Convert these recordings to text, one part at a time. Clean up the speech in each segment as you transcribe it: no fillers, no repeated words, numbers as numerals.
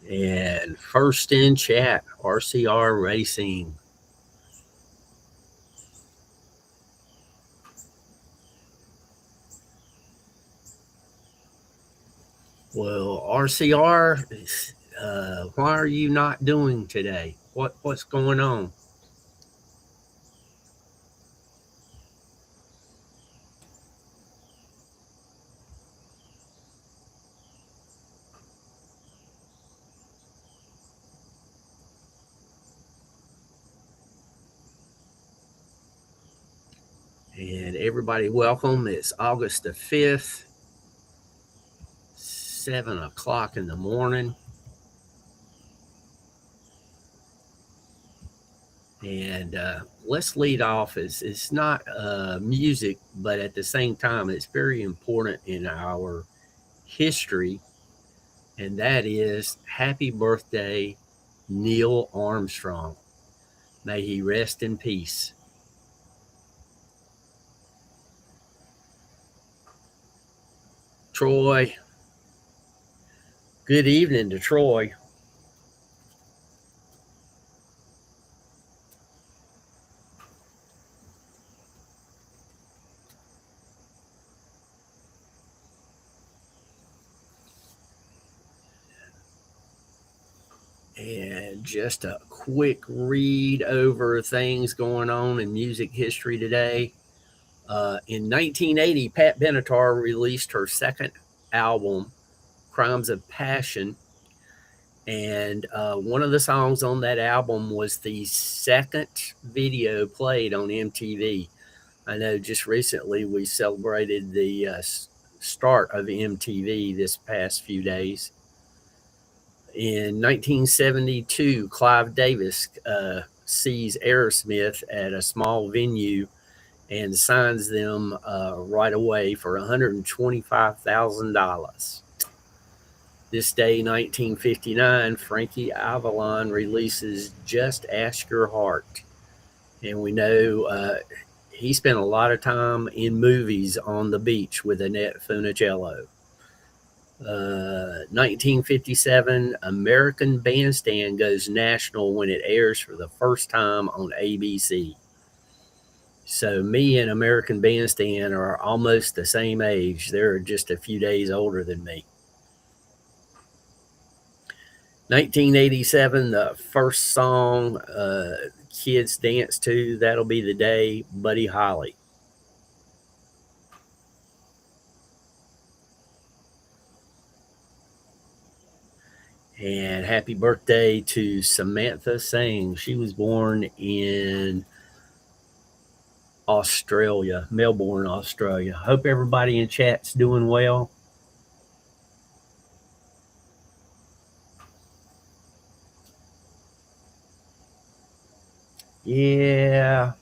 And first in chat, RCR Racing. Well, RCR, why are you not doing today? What's going on? And everybody, welcome. It's August the 5th, 7 o'clock in the morning. And let's lead off. It's not music, but at the same time, it's very important in our history. And that is happy birthday, Neil Armstrong. May he rest in peace. Troy, good evening to Troy. And just a quick read over things going on in music history today. In 1980, Pat Benatar released her second album, Crimes of Passion. And one of the songs on that album was the second video played on MTV. I know just recently we celebrated the start of MTV this past few days. In 1972, Clive Davis sees Aerosmith at a small venue and signs them right away for $125,000. This day, 1959, Frankie Avalon releases Just Ask Your Heart. And we know he spent a lot of time in movies on the beach with Annette Funicello. 1957, American Bandstand goes national when it airs for the first time on ABC. So me and American Bandstand are almost the same age. They're just a few days older than me. 1987, the first song kids dance to, That'll Be the Day, Buddy Holly. And happy birthday to Samantha Singh. She was born in Australia, Melbourne, Australia. Hope everybody in chat's doing well. Yeah,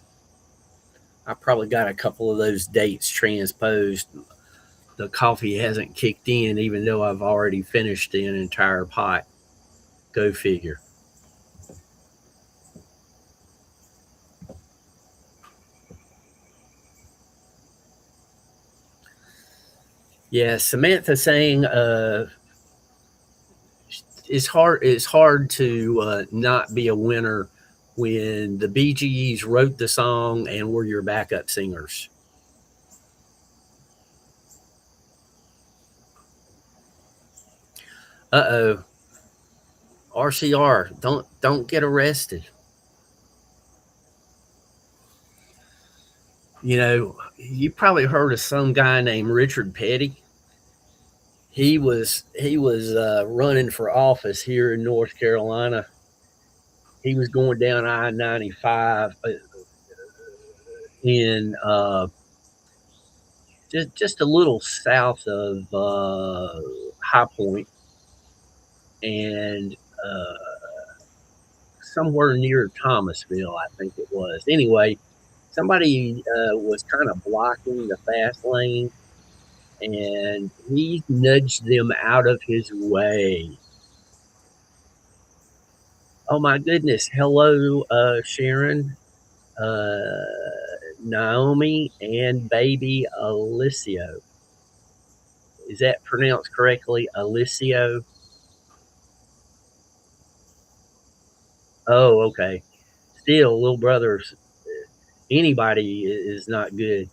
I probably got a couple of those dates transposed. The coffee hasn't kicked in, even though I've already finished an entire pot. Go figure. Yeah, Samantha saying it's hard to not be a winner when the Bee Gees wrote the song and were your backup singers. Uh-oh. RCR, don't get arrested. You know, you probably heard of some guy named Richard Petty. He was running for office here in North Carolina. He was going down I-95 in just a little south of High Point, and somewhere near Thomasville, I think it was. Anyway, somebody was kind of blocking the fast lane, and he nudged them out of his way. Oh my goodness! Hello, Sharon, uh, Naomi, and baby Alicio. Is that pronounced correctly, Alicio? Oh, okay. Still, little brothers, anybody is not good.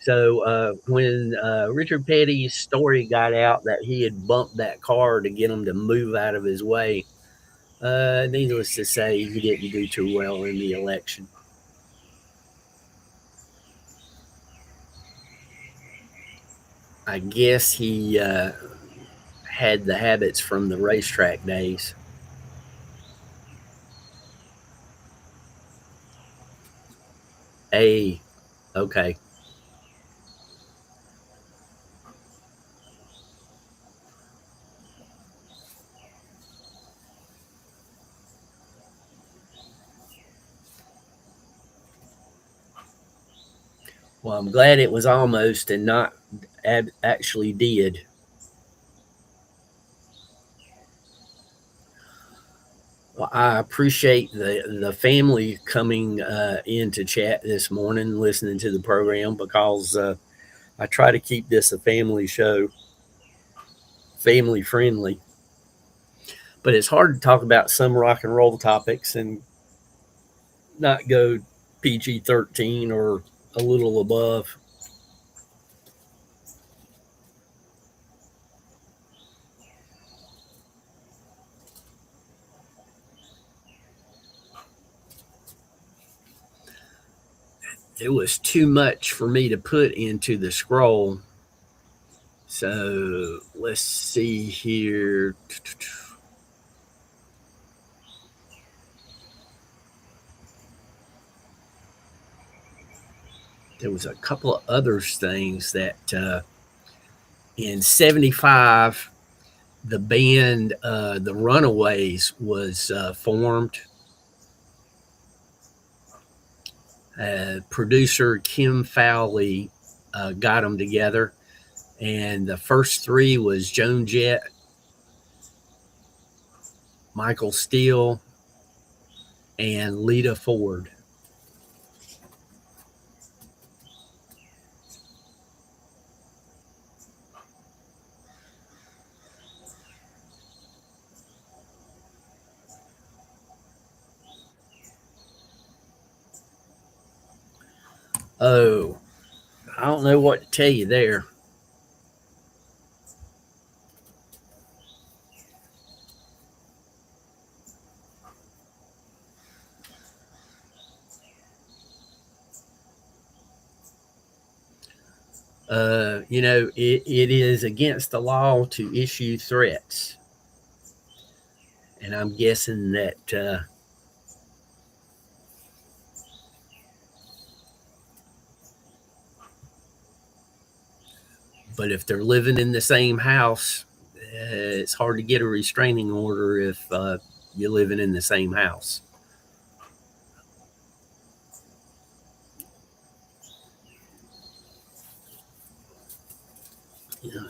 So, when, Richard Petty's story got out that he had bumped that car to get him to move out of his way, needless to say, he didn't do too well in the election. I guess he, had the habits from the racetrack days. A, okay. Well, I'm glad it was almost and not actually did. Well, I appreciate the family coming in to chat this morning, listening to the program because I try to keep this a family show, family friendly. But it's hard to talk about some rock and roll topics and not go PG-13 or a little above. It was too much for me to put into the scroll. So let's see here. There was a couple of other things that in '75 the band the Runaways was formed. Producer Kim Fowley got them together, and the first three was Joan Jett, Michael Steele, and Lita Ford. Oh, I don't know what to tell you there. It is against the law to issue threats, and I'm guessing that. But if they're living in the same house, it's hard to get a restraining order if you're living in the same house. You know,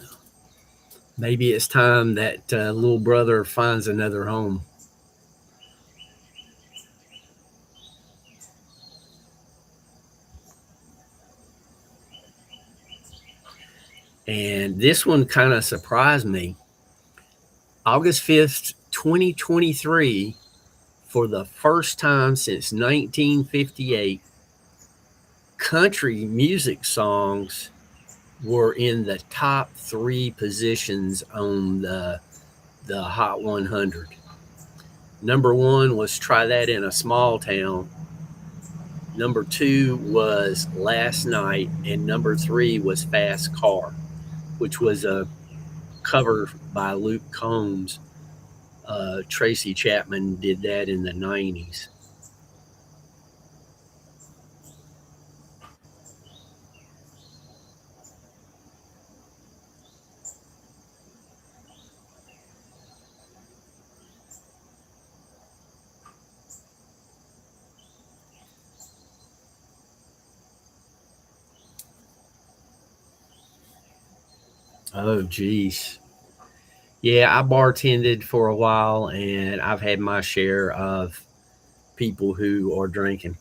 maybe it's time that little brother finds another home. And this one kind of surprised me. August 5th, 2023, for the first time since 1958, country music songs were in the top three positions on the Hot 100. Number one was Try That in a Small Town. Number two was Last Night. And number three was Fast Car, which was a cover by Luke Combs. Tracy Chapman did that in the 90s. Oh, geez. Yeah, I bartended for a while and I've had my share of people who are drinking.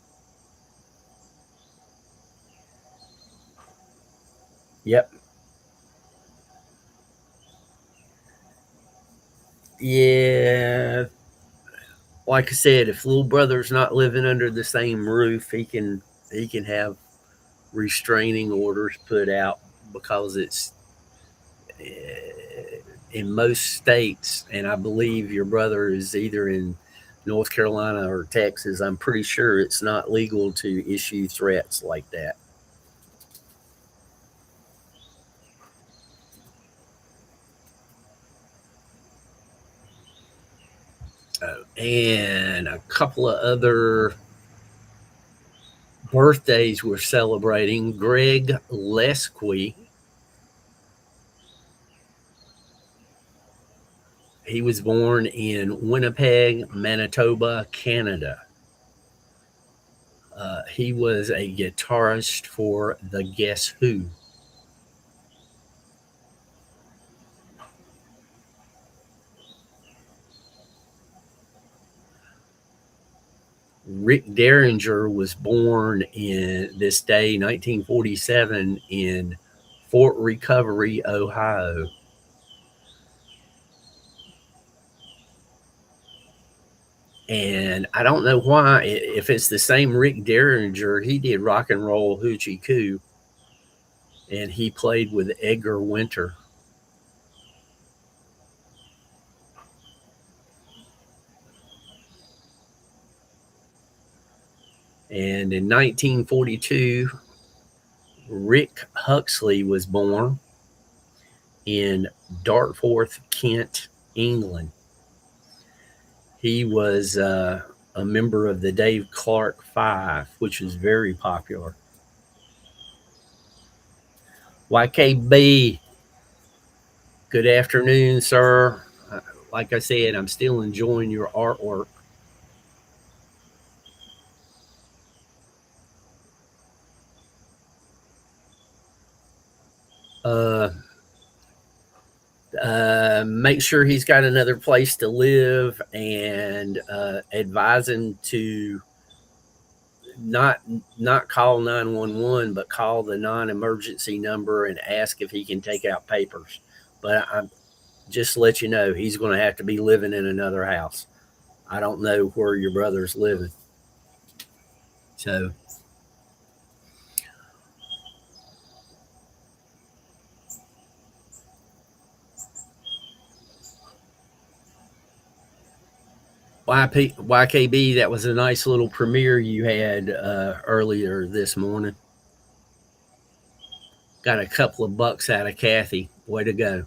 Yep. Yeah. like I said, if little brother's not living under the same roof, he can have restraining orders put out because it's in most states, and I believe your brother is either in North Carolina or Texas. I'm pretty sure it's not legal to issue threats like that. And a couple of other birthdays we're celebrating. Greg Lesque, he was born in Winnipeg, Manitoba, Canada. He was a guitarist for the Guess Who. Rick Derringer was born in this day, 1947, in Fort Recovery, Ohio. And I don't know why, if it's the same Rick Derringer, he did Rock and Roll Hoochie Coo, and he played with Edgar Winter. And in 1942, Rick Huxley was born in Dartforth, Kent, England. He was a member of the Dave Clark Five, which was very popular. YKB, good afternoon, sir. Like I said, I'm still enjoying your artwork. Uh, make sure he's got another place to live, and advise him to not not call 911, but call the non-emergency number and ask if he can take out papers. But I'm just to let you know, he's going to have to be living in another house. I don't know where your brother's living. So YKB, that was a nice little premiere you had earlier this morning. Got a couple of bucks out of Kathy. Way to go.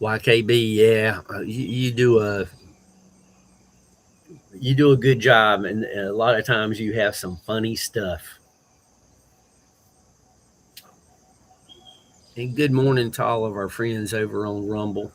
YKB, yeah, you do a good job, and a lot of times you have some funny stuff. And good morning to all of our friends over on Rumble.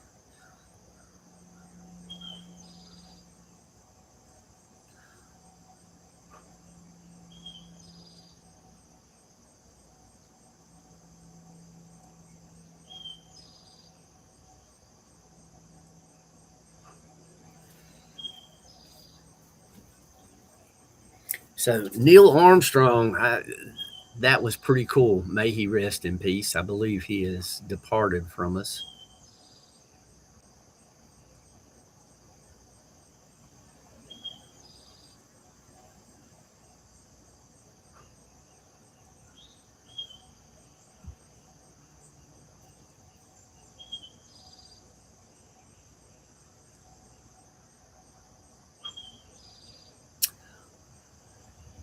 So Neil Armstrong, that was pretty cool. May he rest in peace. I believe he has departed from us.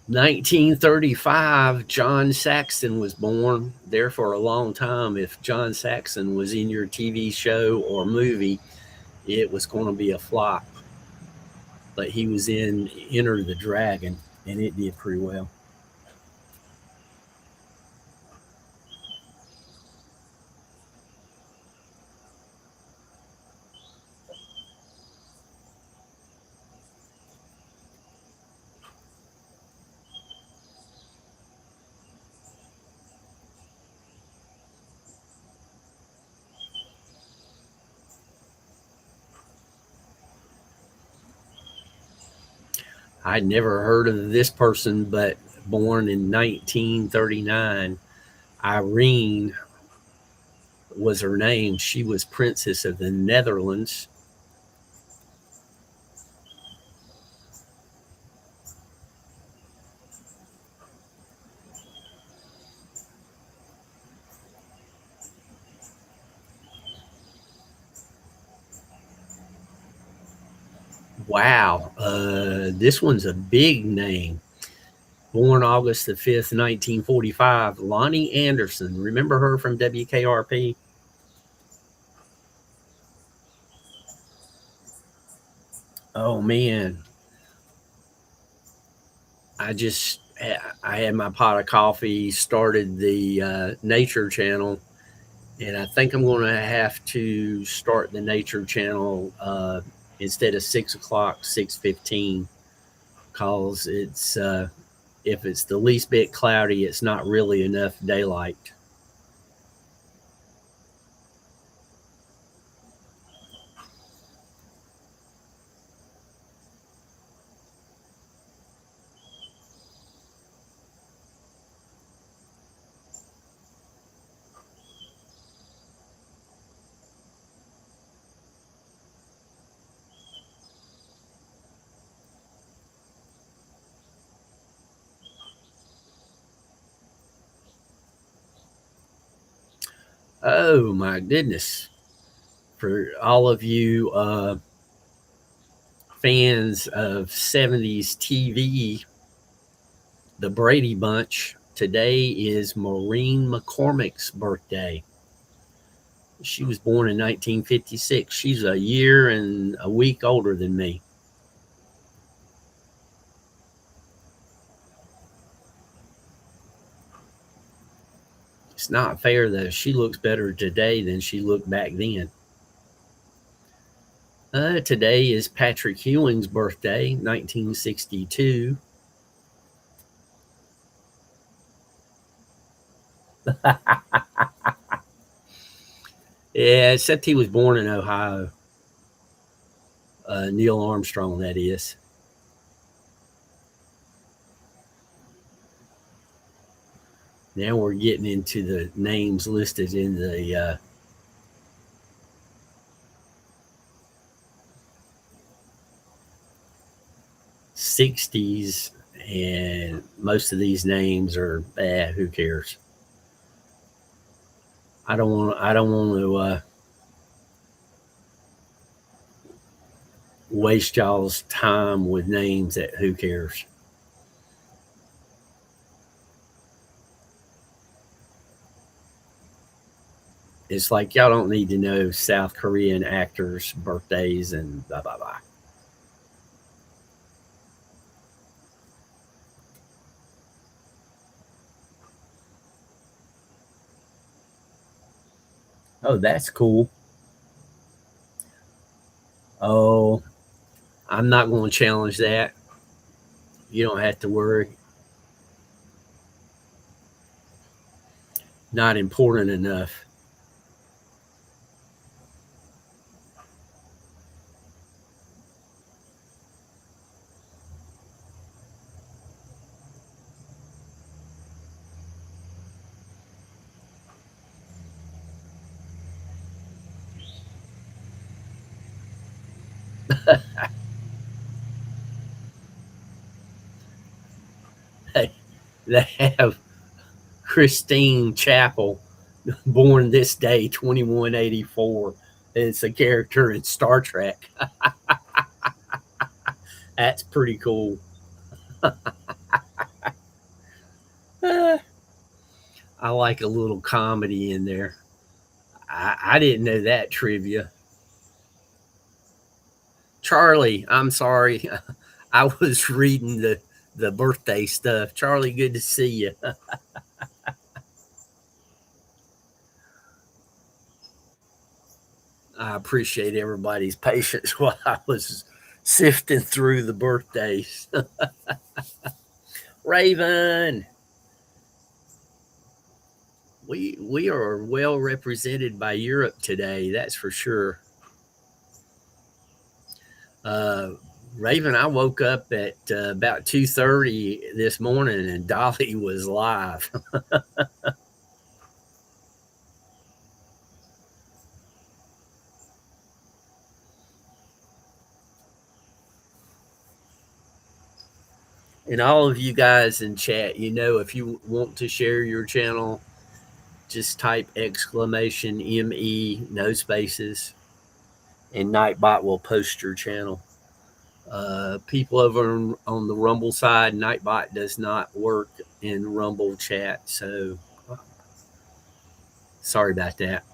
1935, John Saxon was born. There for a long time, if John Saxon was in your TV show or movie, it was going to be a flop. But he was in Enter the Dragon, and it did pretty well. I'd never heard of this person, but born in 1939, Irene was her name. She was Princess of the Netherlands. Wow, this one's a big name. Born August the 5th, 1945, Lonnie Anderson. Remember her from WKRP? Oh man, I just I had my pot of coffee, started the Nature Channel, and I think I'm going to have to start the Nature Channel instead of 6 o'clock, 6:15, because it's if it's the least bit cloudy, it's not really enough daylight. Oh my goodness! For all of you fans of 70s TV, the Brady Bunch, today is Maureen McCormick's birthday. She was born in 1956. She's a year and a week older than me. It's not fair though. She looks better today than she looked back then. Today is Patrick Ewing's birthday, 1962. Yeah, except he was born in Ohio. Neil Armstrong, that is. Now we're getting into the names listed in the 60s, and most of these names are bad. Who cares? I don't want. I don't want to waste y'all's time with names that who cares. It's like y'all don't need to know South Korean actors' birthdays and blah blah blah. Oh, that's cool. Oh, I'm not going to challenge that. You don't have to worry. Not important enough. They, they have Christine Chapel, born this day, 2184. It's a character in Star Trek. That's pretty cool. Uh, I like a little comedy in there. I didn't know that trivia. Charlie, I'm sorry. I was reading the birthday stuff. Charlie, good to see you. I appreciate everybody's patience while I was sifting through the birthdays. Raven, we are well represented by Europe today. That's for sure. Uh, Raven, I woke up at about 2:30 this morning, and Dolly was live. And all of you guys in chat, if you want to share your channel, just type exclamation ME, no spaces, and Nightbot will post your channel. People over on the Rumble side, Nightbot does not work in Rumble chat, so sorry about that.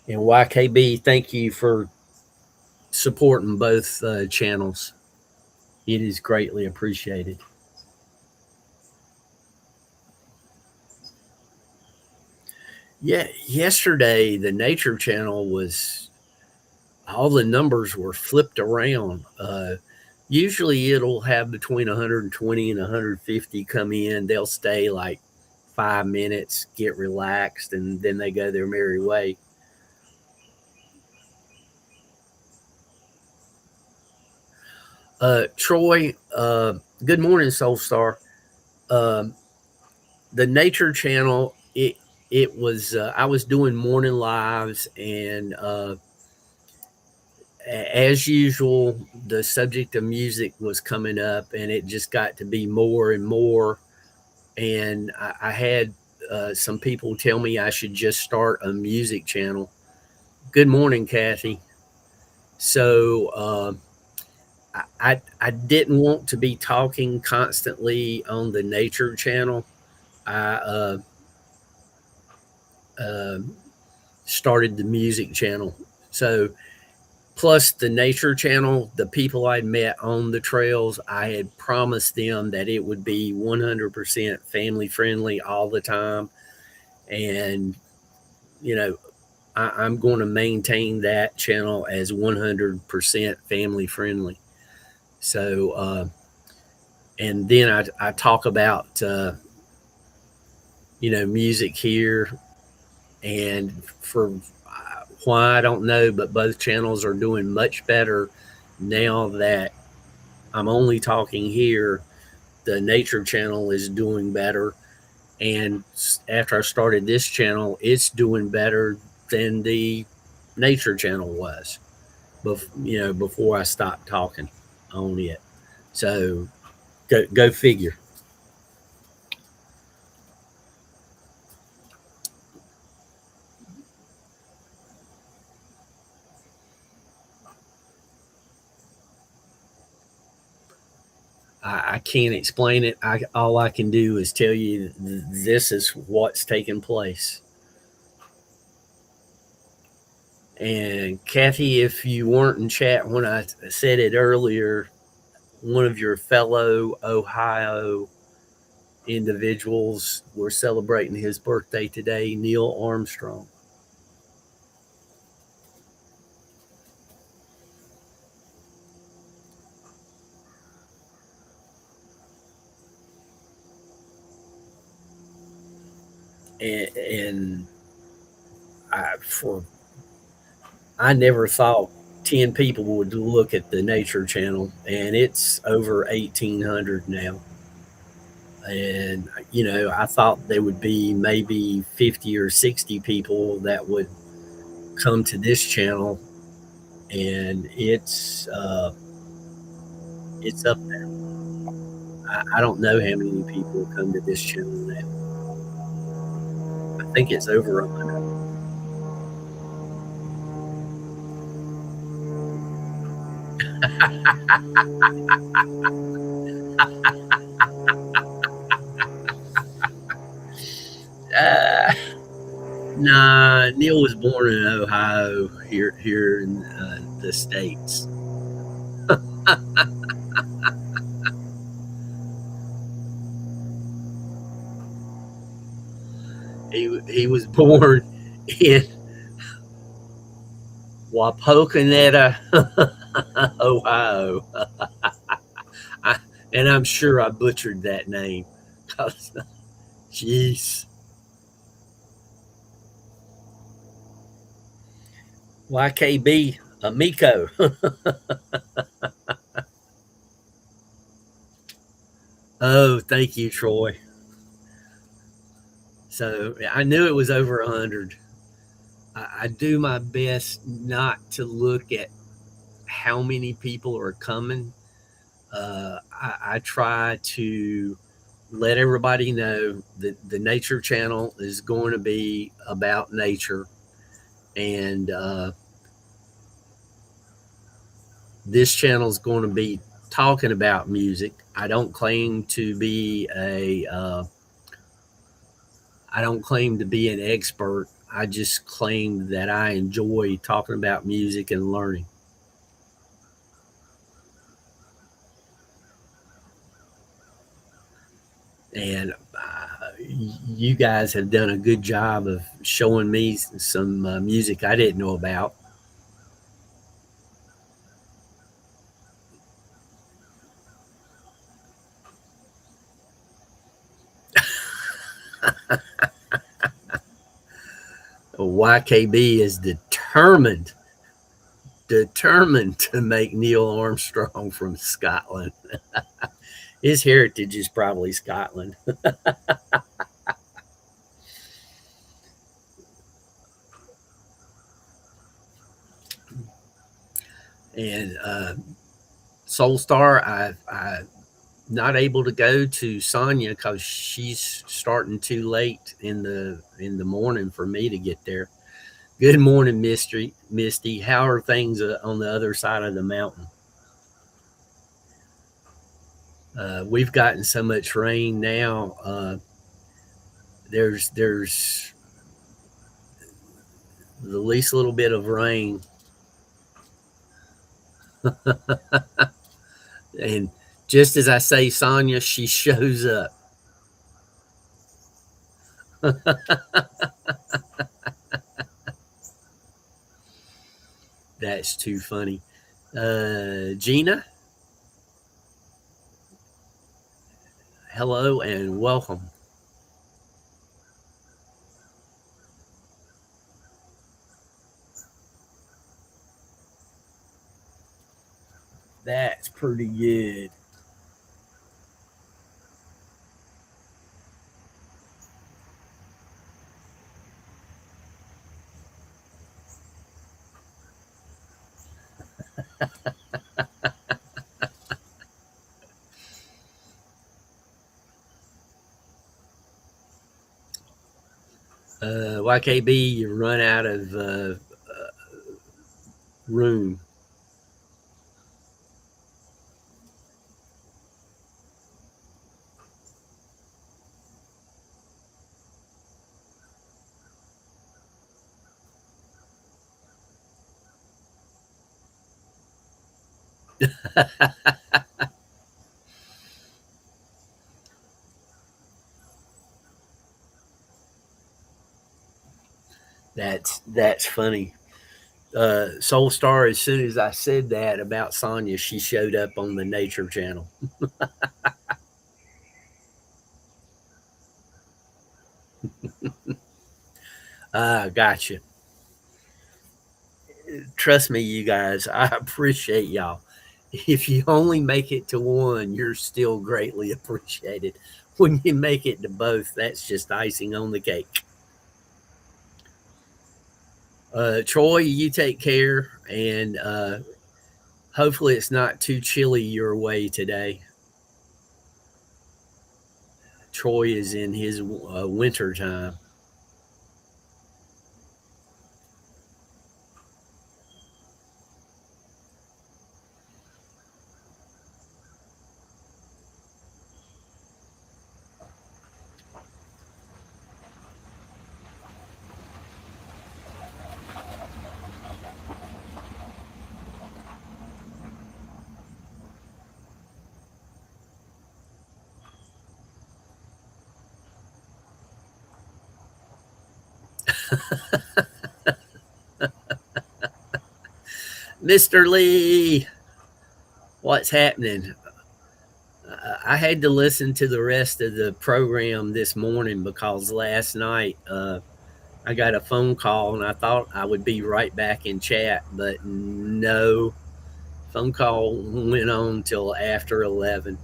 And YKB, thank you for supporting both channels. It is greatly appreciated. Yeah, yesterday the Nature Channel was, all the numbers were flipped around. Usually it'll have between 120 and 150 come in. They'll stay like 5 minutes, get relaxed, and then they go their merry way. Troy, good morning, Soul Star. Um, the Nature Channel, it was I was doing morning lives, and as usual, the subject of music was coming up, and it just got to be more and more. And I had some people tell me I should just start a music channel. Good morning, Kathy. So I didn't want to be talking constantly on the Nature Channel. I uh, started the music channel. So plus the Nature Channel, the people I'd met on the trails, I had promised them that it would be 100% family friendly all the time. And, you know, I'm going to maintain that channel as 100% family friendly. So, and then I talk about, music here. And for why, I don't know, but both channels are doing much better now that I'm only talking here. The Nature Channel is doing better. And after I started this channel, it's doing better than the Nature Channel was, before I stopped talking on it. So go figure. I can't explain it. All I can do is tell you this is what's taking place. And Kathy, if you weren't in chat when I said it earlier, one of your fellow Ohio individuals were celebrating his birthday today, Neil Armstrong. And I never thought 10 people would look at the Nature Channel, and it's over 1,800 now. And, I thought there would be maybe 50 or 60 people that would come to this channel, and it's up there. I don't know how many people come to this channel now. I think it's over 100. Uh, nah, Neil was born in Ohio, here in the states. He was born in Wapokoneta, Ohio. And I'm sure I butchered that name. Jeez. YKB Amico. Oh, thank you, Troy. So I knew it was over 100. I do my best not to look at how many people are coming. I try to let everybody know that the Nature Channel is going to be about nature. And this channel is going to be talking about music. I don't claim to be I don't claim to be an expert. I just claim that I enjoy talking about music and learning. And you guys have done a good job of showing me some music I didn't know about. YKB is determined to make Neil Armstrong from Scotland. His heritage is probably Scotland. And Soul Star, I not able to go to Sonya because she's starting too late in the morning for me to get there. Good morning, Misty. How are things on the other side of the mountain? We've gotten so much rain now. There's the least little bit of rain, and just as I say, Sonya, she shows up. That's too funny. Gina, hello and welcome. That's pretty good. YKB, you run out of room. That's funny. Soul Star, as soon as I said that about Sonya, she showed up on the Nature Channel. Gotcha. Trust me, you guys, I appreciate y'all. If you only make it to one, you're still greatly appreciated. When you make it to both, that's just icing on the cake. Troy, you take care, and hopefully it's not too chilly your way today. Troy is in his winter time. Mr. Lee, what's happening? I had to listen to the rest of the program this morning because last night I got a phone call and I thought I would be right back in chat, but no, phone call went on till after 11.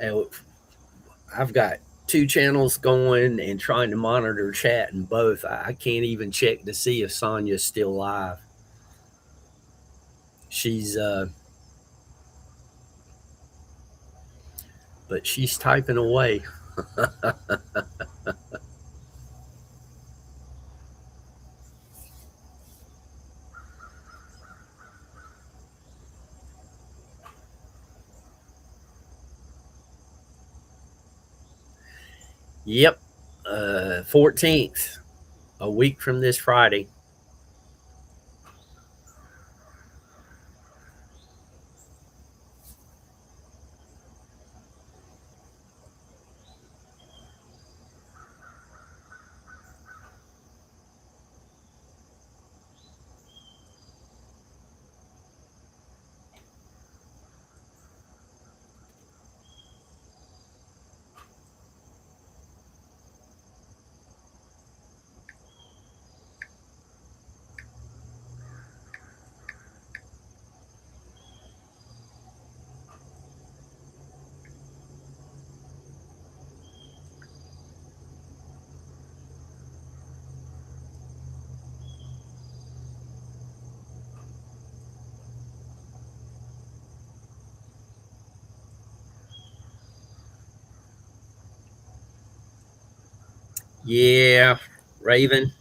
Hell, I've got two channels going and trying to monitor chat in both. I can't even check to see if Sonia's still live. She's but she's typing away. Yep, 14th, a week from this Friday. Yeah, Raven.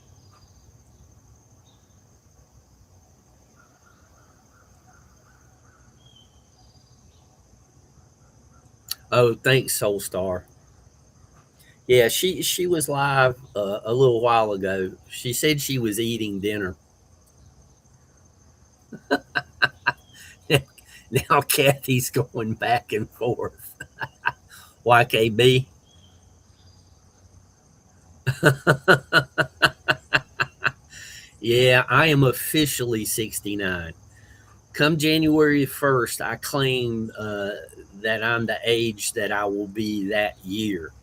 Oh, thanks, Soulstar. Yeah, she was live a little while ago. She said she was eating dinner. Now Kathy's going back and forth. YKB. Yeah, I am officially 69. Come January 1st, I claim that I'm the age that I will be that year.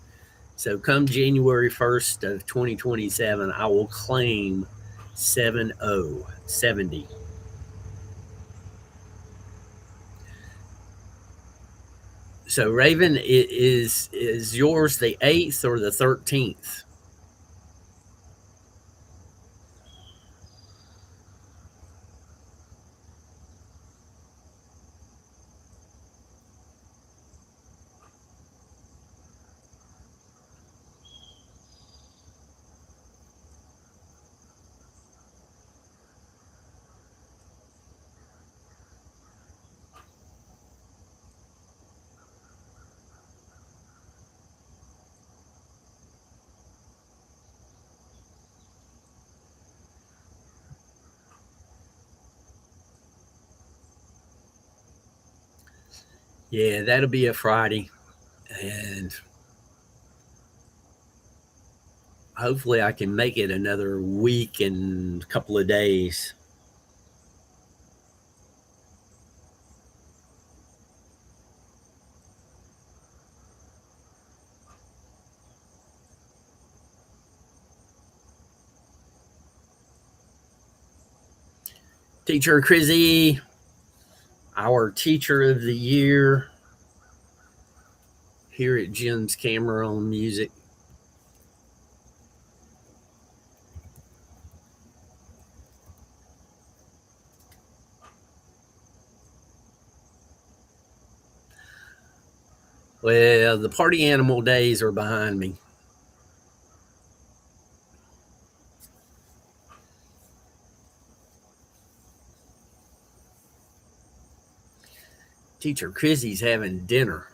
So come January 1st of 2027, I will claim 70. So Raven, is yours the 8th or the 13th? Yeah, that'll be a Friday. And hopefully I can make it another week and a couple of days. Teacher Crizzy, our teacher of the year here at Jim's Camera on Music. Well, the party animal days are behind me. Teacher Chrissy's having dinner.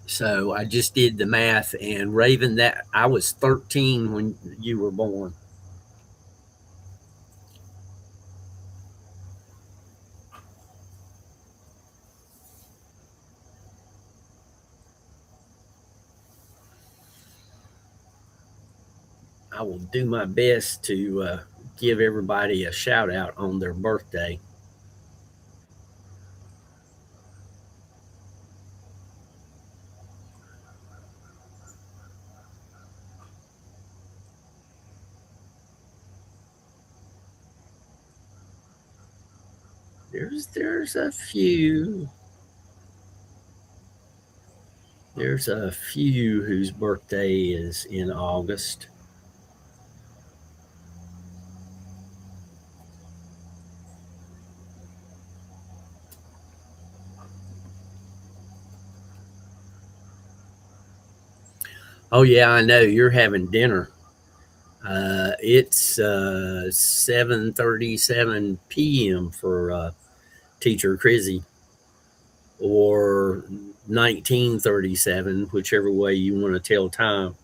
So I just did the math, and Raven, that I was 13 when you were born. I will do my best to give everybody a shout out on their birthday. There's a few. There's a few whose birthday is in August. Oh yeah, I know you're having dinner. It's 7:37 p.m. for Teacher Crizzy, or 1937, whichever way you want to tell time.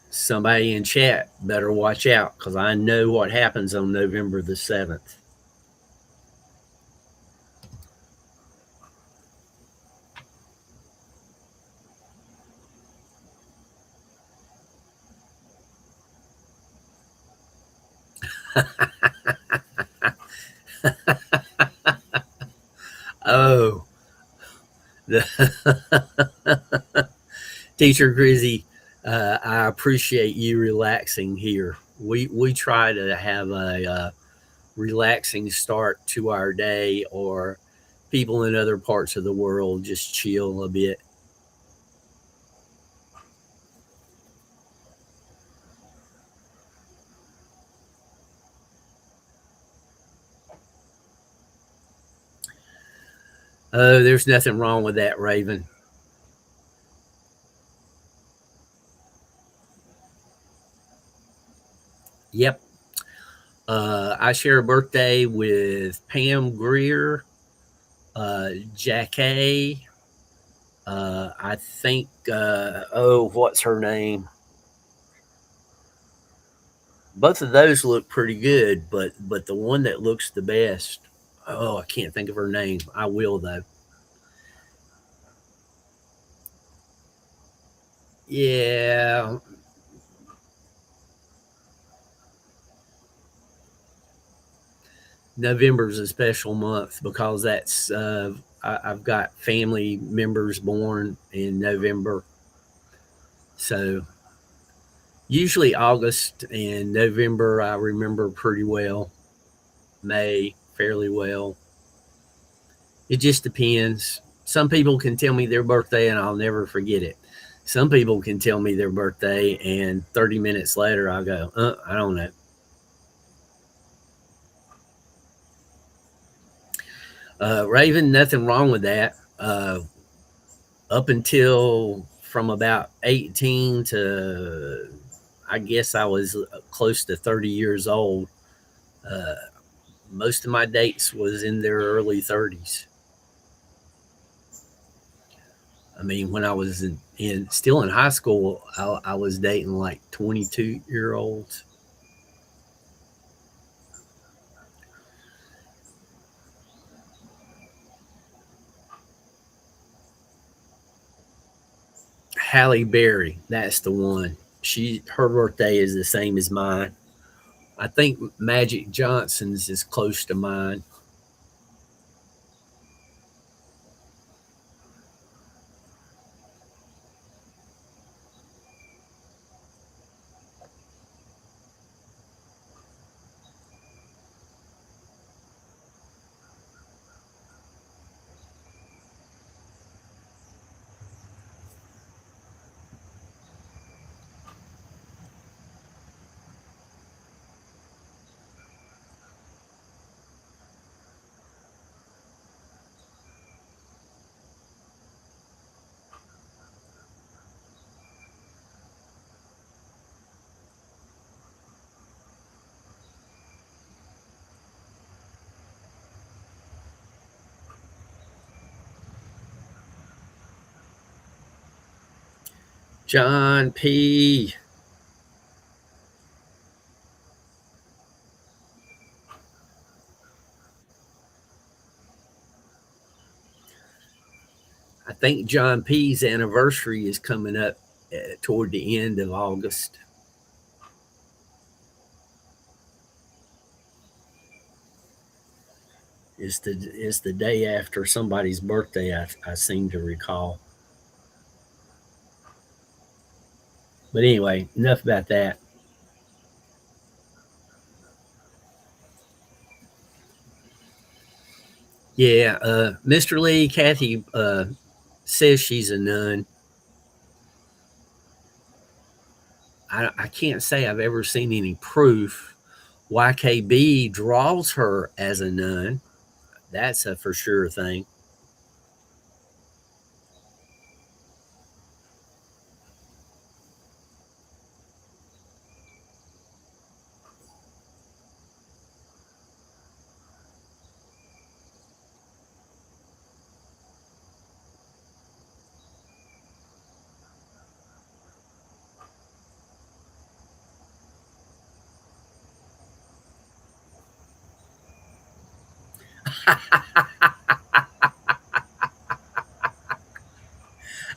Somebody in chat better watch out because I know what happens on November the 7th. Oh, the Teacher Grizzy, I appreciate you relaxing here. We try to have a relaxing start to our day, or people in other parts of the world just chill a bit. Oh, there's nothing wrong with that, Raven. Yep. I share a birthday with Pam Greer, Jack A. I think, what's her name? Both of those look pretty good, but the one that looks the best, oh, I can't think of her name. I will though. Yeah, November's a special month because I've got family members born in November, so usually August and November I remember pretty well. May fairly well. It just depends. Some people can tell me their birthday and I'll never forget it. Some people can tell me their birthday and 30 minutes later I'll go, I don't know. Raven, nothing wrong with that. Up until from about 18 to, I guess I was close to 30 years old, uh, most of my dates was in their early 30s. I mean, when I was still in high school, I was dating like 22-year-olds. Halle Berry, that's the one. Her birthday is the same as mine. I think Magic Johnson's is close to mine. John P. I think John P.'s anniversary is coming up toward the end of August. It's the day after somebody's birthday. I seem to recall. But anyway, enough about that. Yeah, Mr. Lee, Kathy says she's a nun. I can't say I've ever seen any proof. YKB draws her as a nun. That's a for sure thing.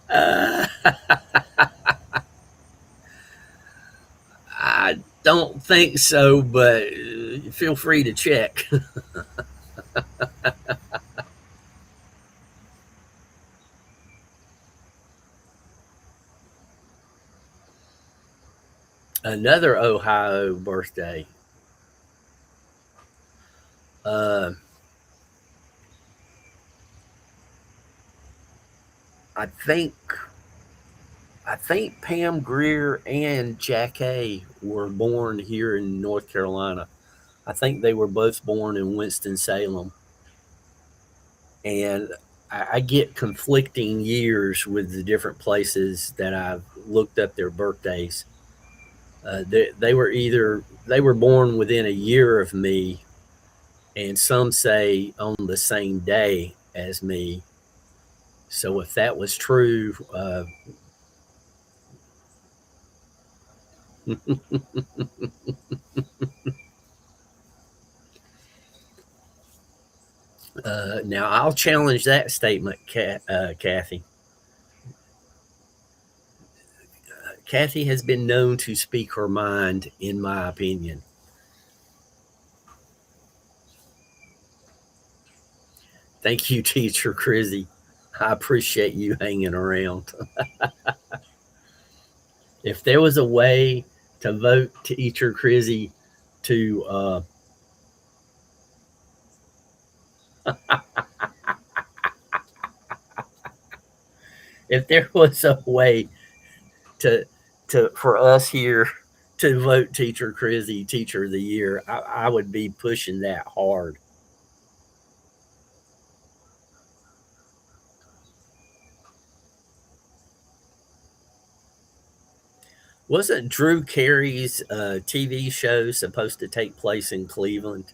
Uh, I don't think so, but feel free to check. Another Ohio birthday. Uh, I think I think Pam Greer and Jack A were born here in North Carolina. I think they were both born in Winston Salem, and I get conflicting years with the different places that I've looked up their birthdays. They were born within a year of me, and some say on the same day as me. So if that was true, now I'll challenge that statement, Kathy. Kathy has been known to speak her mind, in my opinion. Thank you, Teacher Crizzy. I appreciate you hanging around. If there was a way to vote Teacher Crizzy to, if there was a way to, for us here to vote Teacher Crizzy Teacher of the Year, I would be pushing that hard. Wasn't Drew Carey's TV show supposed to take place in Cleveland?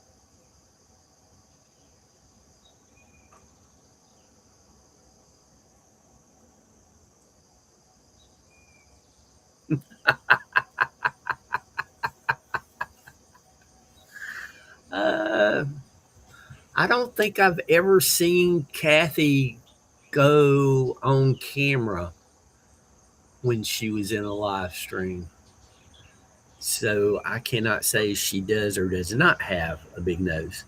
Uh, I don't think I've ever seen Kathy go on camera when she was in a live stream. So I cannot say she does or does not have a big nose.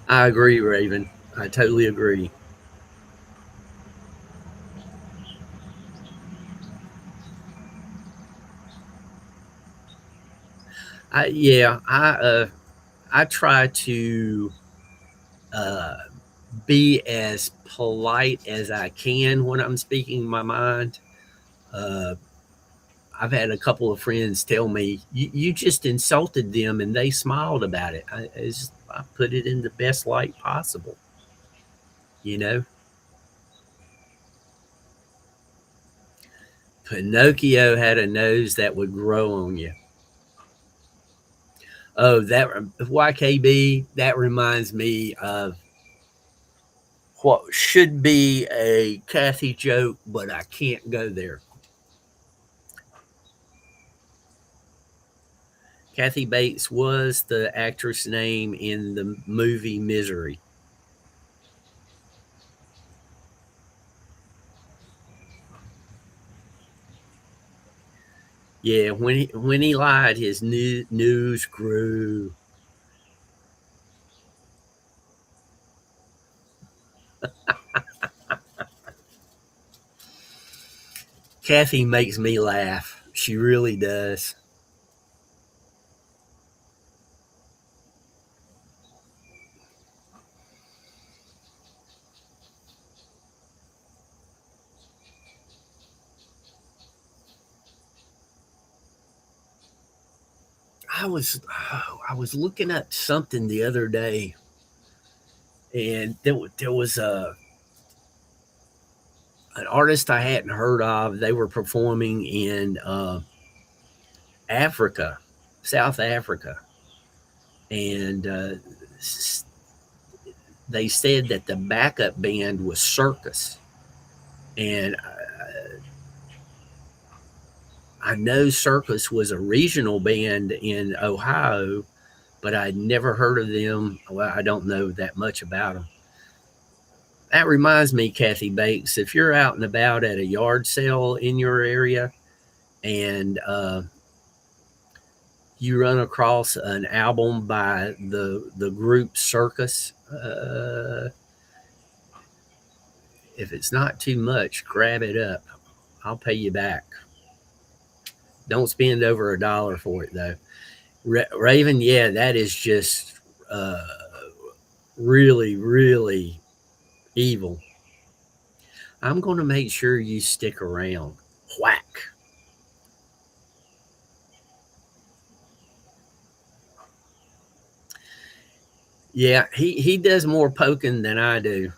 I agree, Raven. I totally agree. I try to uh, be as polite as I can when I'm speaking my mind. Uh, I've had a couple of friends tell me, you just insulted them and they smiled about it. I put it in the best light possible, you know? Pinocchio had a nose that would grow on you. Oh, that YKB, that reminds me of what should be a Kathy joke, but I can't go there. Kathy Bates was the actress name in the movie Misery. Yeah, when he lied, his news grew. Kathy makes me laugh. She really does. I was looking at something the other day, and there was an artist I hadn't heard of. They were performing in Africa, South Africa, and they said that the backup band was Circus, and I know Circus was a regional band in Ohio, but I'd never heard of them. Well, I don't know that much about them. That reminds me, Kathy Bates, if you're out and about at a yard sale in your area and you run across an album by the group Circus, if it's not too much, grab it up. I'll pay you back. Don't spend over $1 for it though. Raven, yeah, that is just uh, really, really evil. I'm going to make sure you stick around. Whack. Yeah, he does more poking than I do.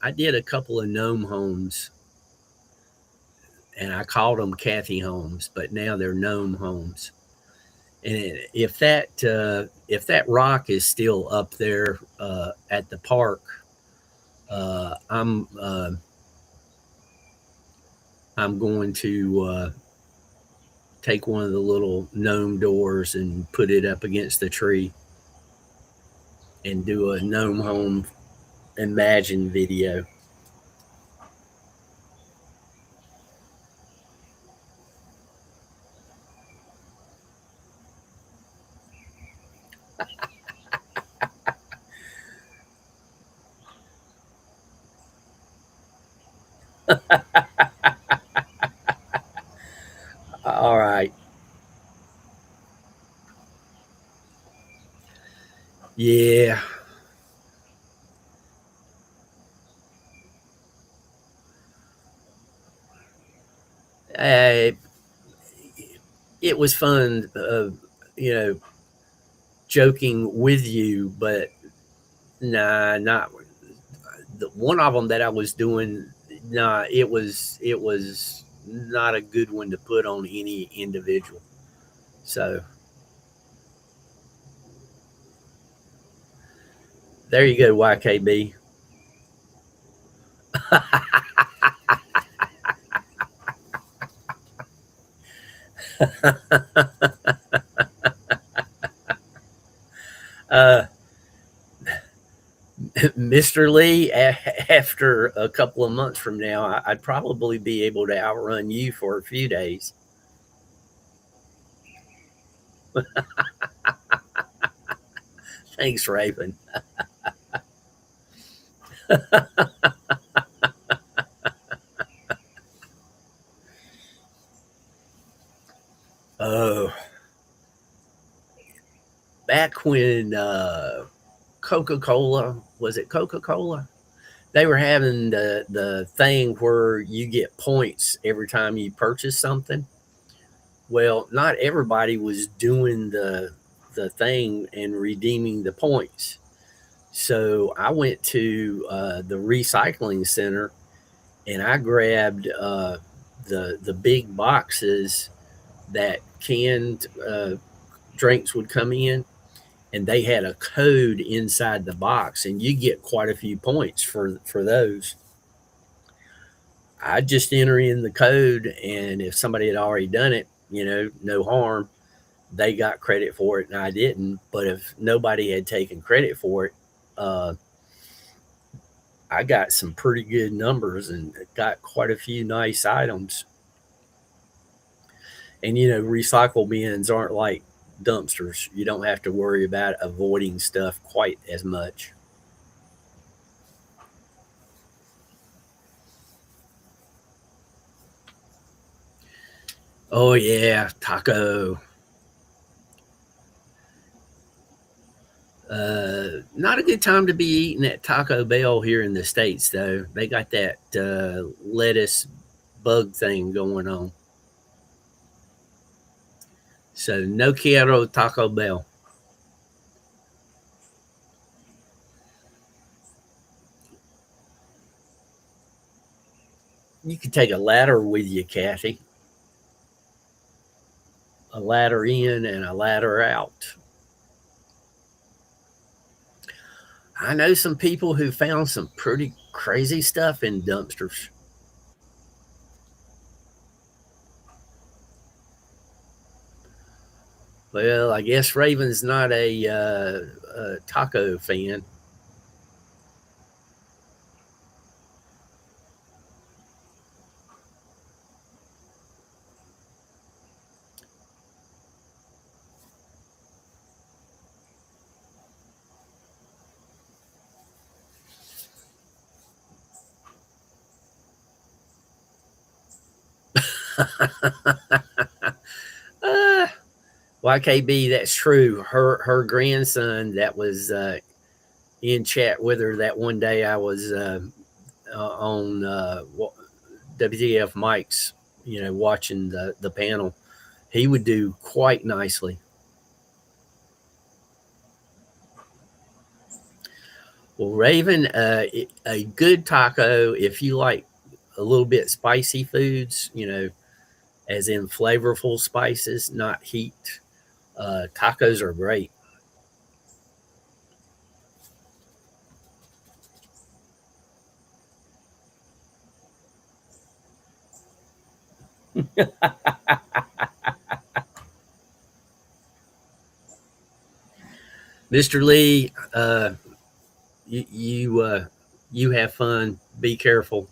I did a couple of gnome homes, and I called them Kathy homes, but now they're gnome homes. And if that rock is still up there at the park, I'm going to take one of the little gnome doors and put it up against the tree and do a gnome home imagine video. All right. Yeah. Uh, it was fun, you know, joking with you, but nah, not the one of them that I was doing. Nah, it was not a good one to put on any individual. So there you go, YKB. uh, Mr. Lee, after a couple of months from now, I'd probably be able to outrun you for a few days. Thanks, Raven. Oh, back when Coca Cola, was it Coca Cola? They were having the thing where you get points every time you purchase something. Well, not everybody was doing the thing and redeeming the points. So I went to the recycling center and I grabbed the big boxes that canned drinks would come in, and they had a code inside the box, and you get quite a few points for those. I just enter in the code, and if somebody had already done it, no harm. They got credit for it, and I didn't. But if nobody had taken credit for it, uh, I got some pretty good numbers and got quite a few nice items. And recycle bins aren't like dumpsters. You don't have to worry about avoiding stuff quite as much. Oh yeah, taco. Not a good time to be eating at Taco Bell here in the States, though. They got that lettuce bug thing going on. So, no quiero Taco Bell. You can take a ladder with you, Kathy. A ladder in and a ladder out. I know some people who found some pretty crazy stuff in dumpsters. Well, I guess Raven's not a taco fan. uh, YKB, that's true. Her grandson that was in chat with her that one day I was on WTF Mike's, watching the panel. He would do quite nicely. Well, Raven, a good taco, if you like a little bit spicy foods, as in flavorful spices, not heat, tacos are great. Mr. Lee, you have fun. Be careful.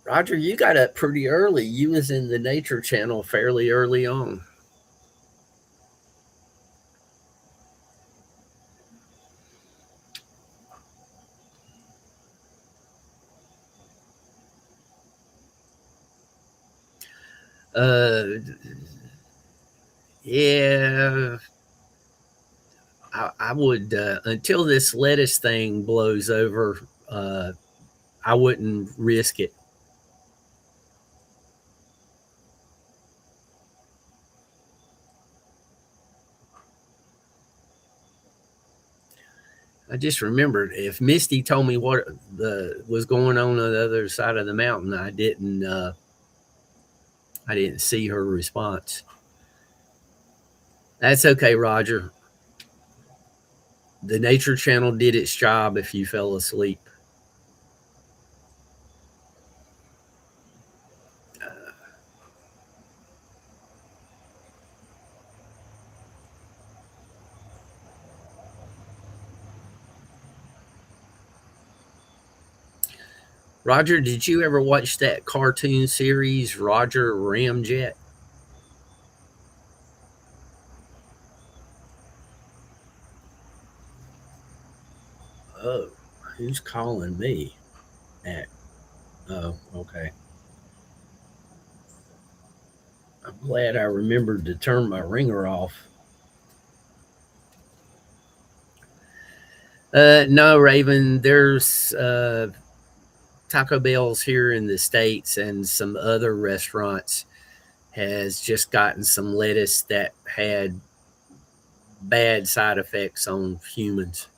Roger, you got up pretty early. You was in the Nature Channel fairly early on. Uh, yeah, I would until this lettuce thing blows over. I wouldn't risk it. I just remembered if Misty told me what was going on the other side of the mountain, I didn't see her response. That's okay, Roger. The Nature Channel did its job if you fell asleep. Roger, did you ever watch that cartoon series, Roger Ramjet? Oh, who's calling me? At oh, okay. I'm glad I remembered to turn my ringer off. No, Raven. There's Taco Bell's here in the States, and some other restaurants has just gotten some lettuce that had bad side effects on humans.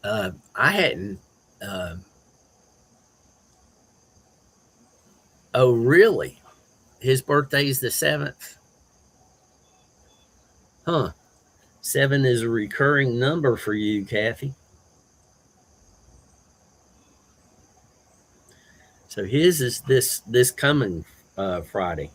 I hadn't. Uh, oh, really? His birthday's the 7th? Huh. 7 is a recurring number for you, Kathy. So his is this coming Friday.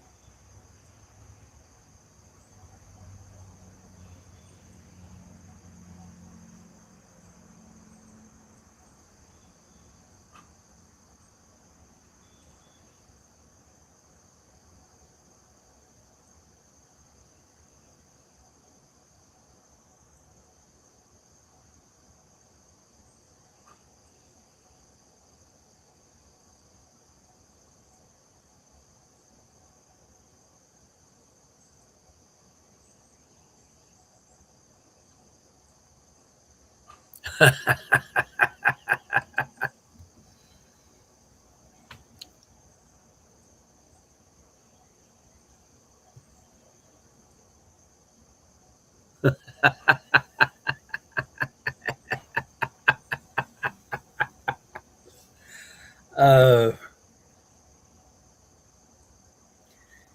uh,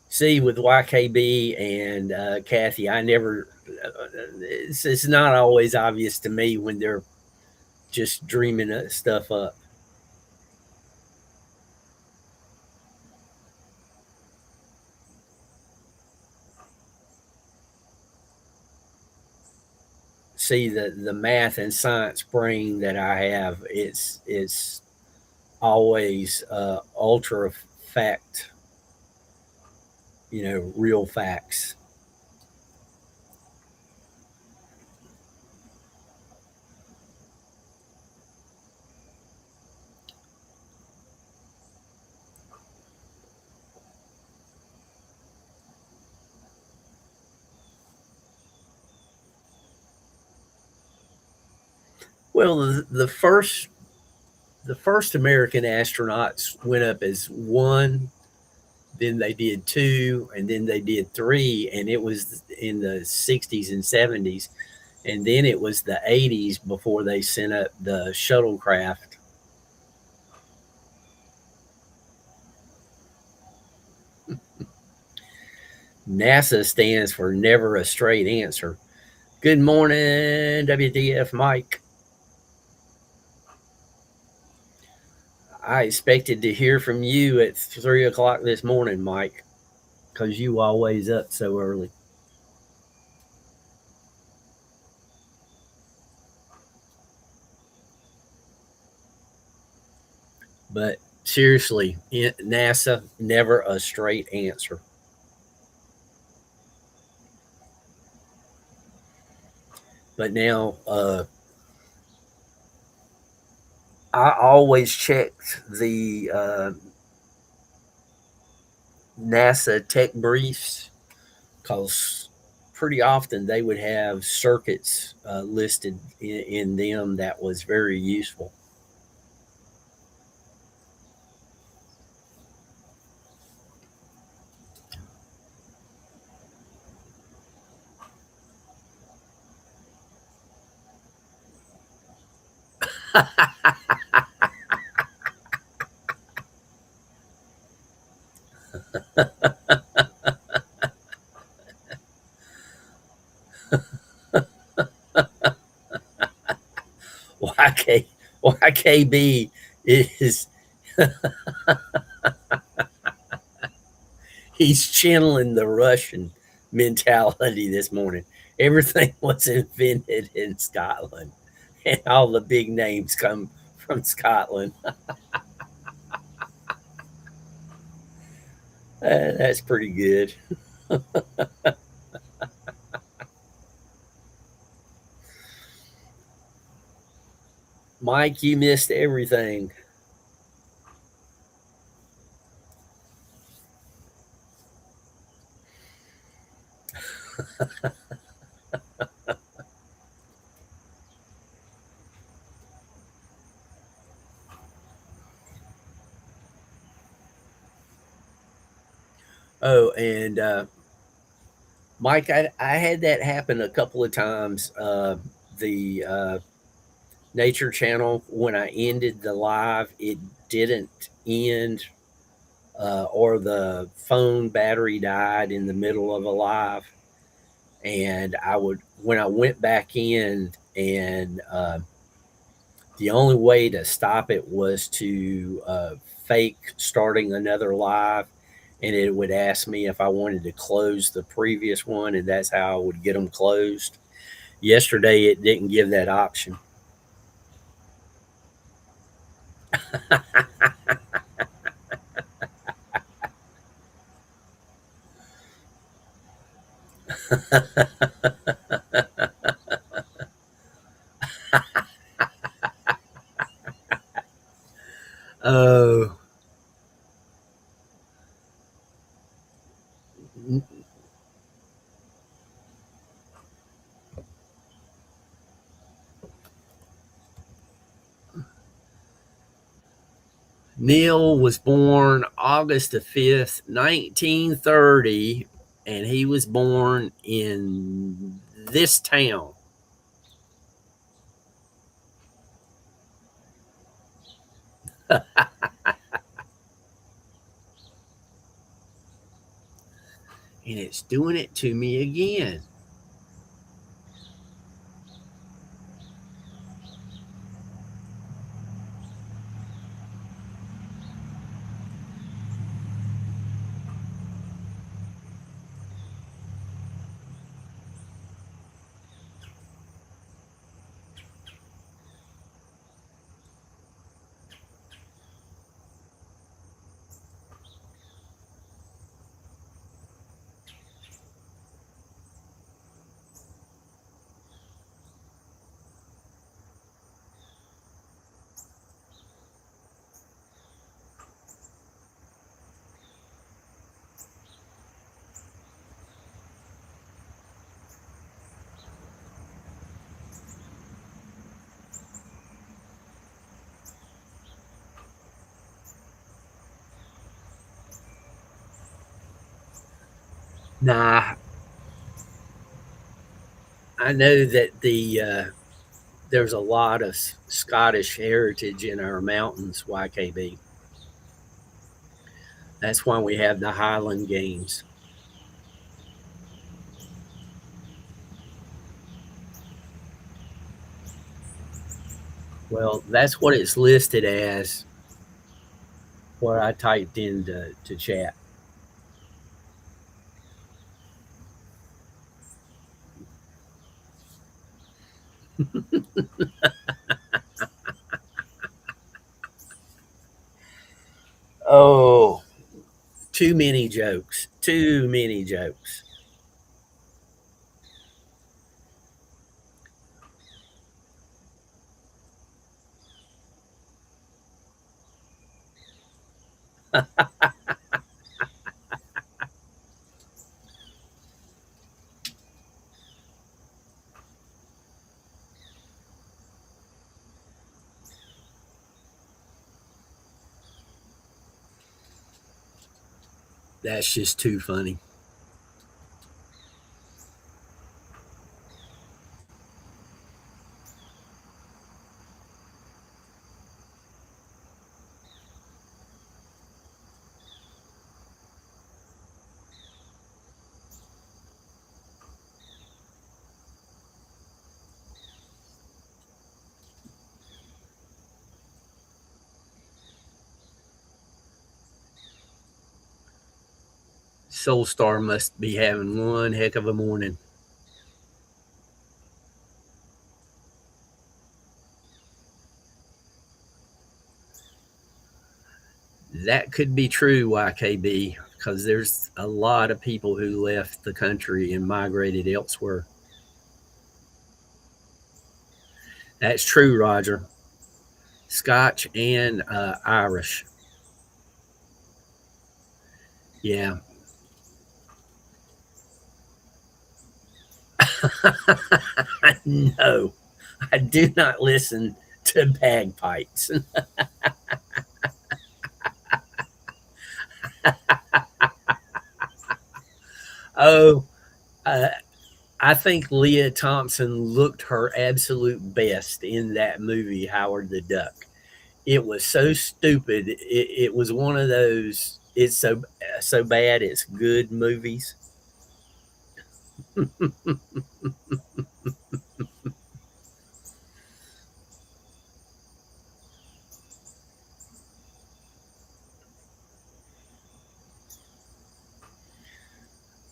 See, with YKB and Kathy, I never. It's not always obvious to me when they're just dreaming stuff up. See, the math and science brain that I have, it's always ultra fact, real facts. Well, the first American astronauts went up as one, then they did two, and then they did three, and it was in the 60s and 70s, and then it was the 80s before they sent up the shuttlecraft. NASA stands for never a straight answer. Good morning, WDF Mike. I expected to hear from you at 3 o'clock this morning, Mike, because you always up so early. But seriously, NASA never a straight answer. But now, I always checked the NASA tech briefs because pretty often they would have circuits listed in them that was very useful. YK, YKB is he's channeling the Russian mentality this morning. Everything was invented in Scotland, and all the big names come from Scotland. That's pretty good. Mike, you missed everything. Oh, and Mike, I had that happen a couple of times. The Nature Channel, when I ended the live, it didn't end, or the phone battery died in the middle of a live. And when I went back in, and the only way to stop it was to fake starting another live, and it would ask me if I wanted to close the previous one, and that's how I would get them closed. Yesterday, it didn't give that option. Oh, Neil was born August the 5th, 1930, and he was born in this town. And it's doing it to me again. Nah, I know that there's a lot of Scottish heritage in our mountains, YKB. That's why we have the Highland Games. Well, that's what it's listed as, what I typed into to chat. Oh, too many jokes. Too many jokes. That's just too funny. Soul Star must be having one heck of a morning. That could be true, YKB, because there's a lot of people who left the country and migrated elsewhere. That's true, Roger. Scotch and Irish. Yeah. No, I do not listen to bagpipes. Oh, uh, I think Leah Thompson looked her absolute best in that movie, Howard the Duck. It was so stupid. It was one of those. It's so bad. It's good movies.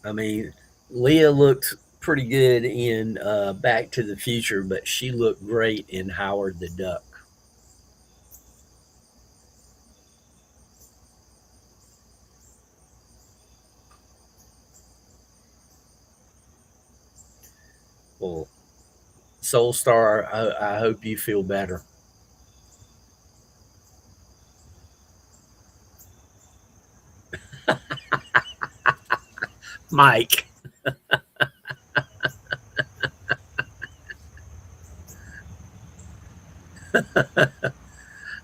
I mean, Leah looked pretty good in Back to the Future, but she looked great in Howard the Duck. Well, Soul Star, I hope you feel better, Mike.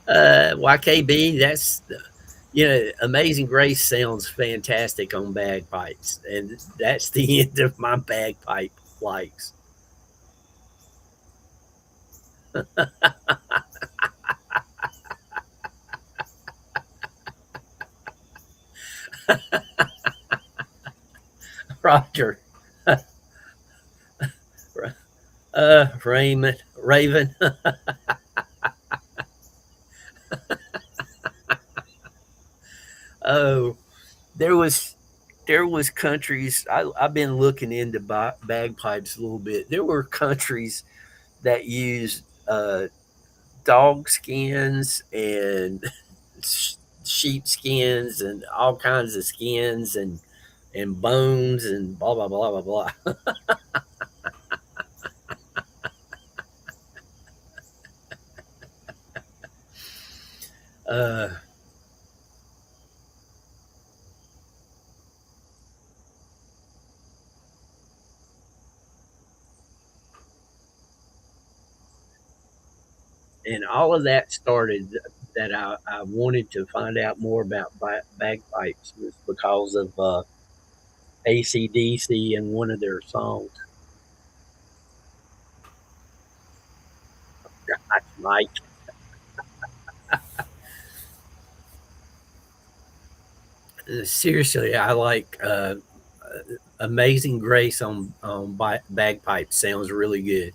YKB, Amazing Grace sounds fantastic on bagpipes, and that's the end of my bagpipe likes. Roger, Raven. Oh, there was there was countries. I've been looking into bagpipes a little bit. There were countries that used dog skins and sheep skins and all kinds of skins and bones and blah blah blah blah blah. Uh, and all of that started that I wanted to find out more about bagpipes was because of ACDC and one of their songs. Like seriously, I like Amazing Grace on bagpipes. Sounds really good.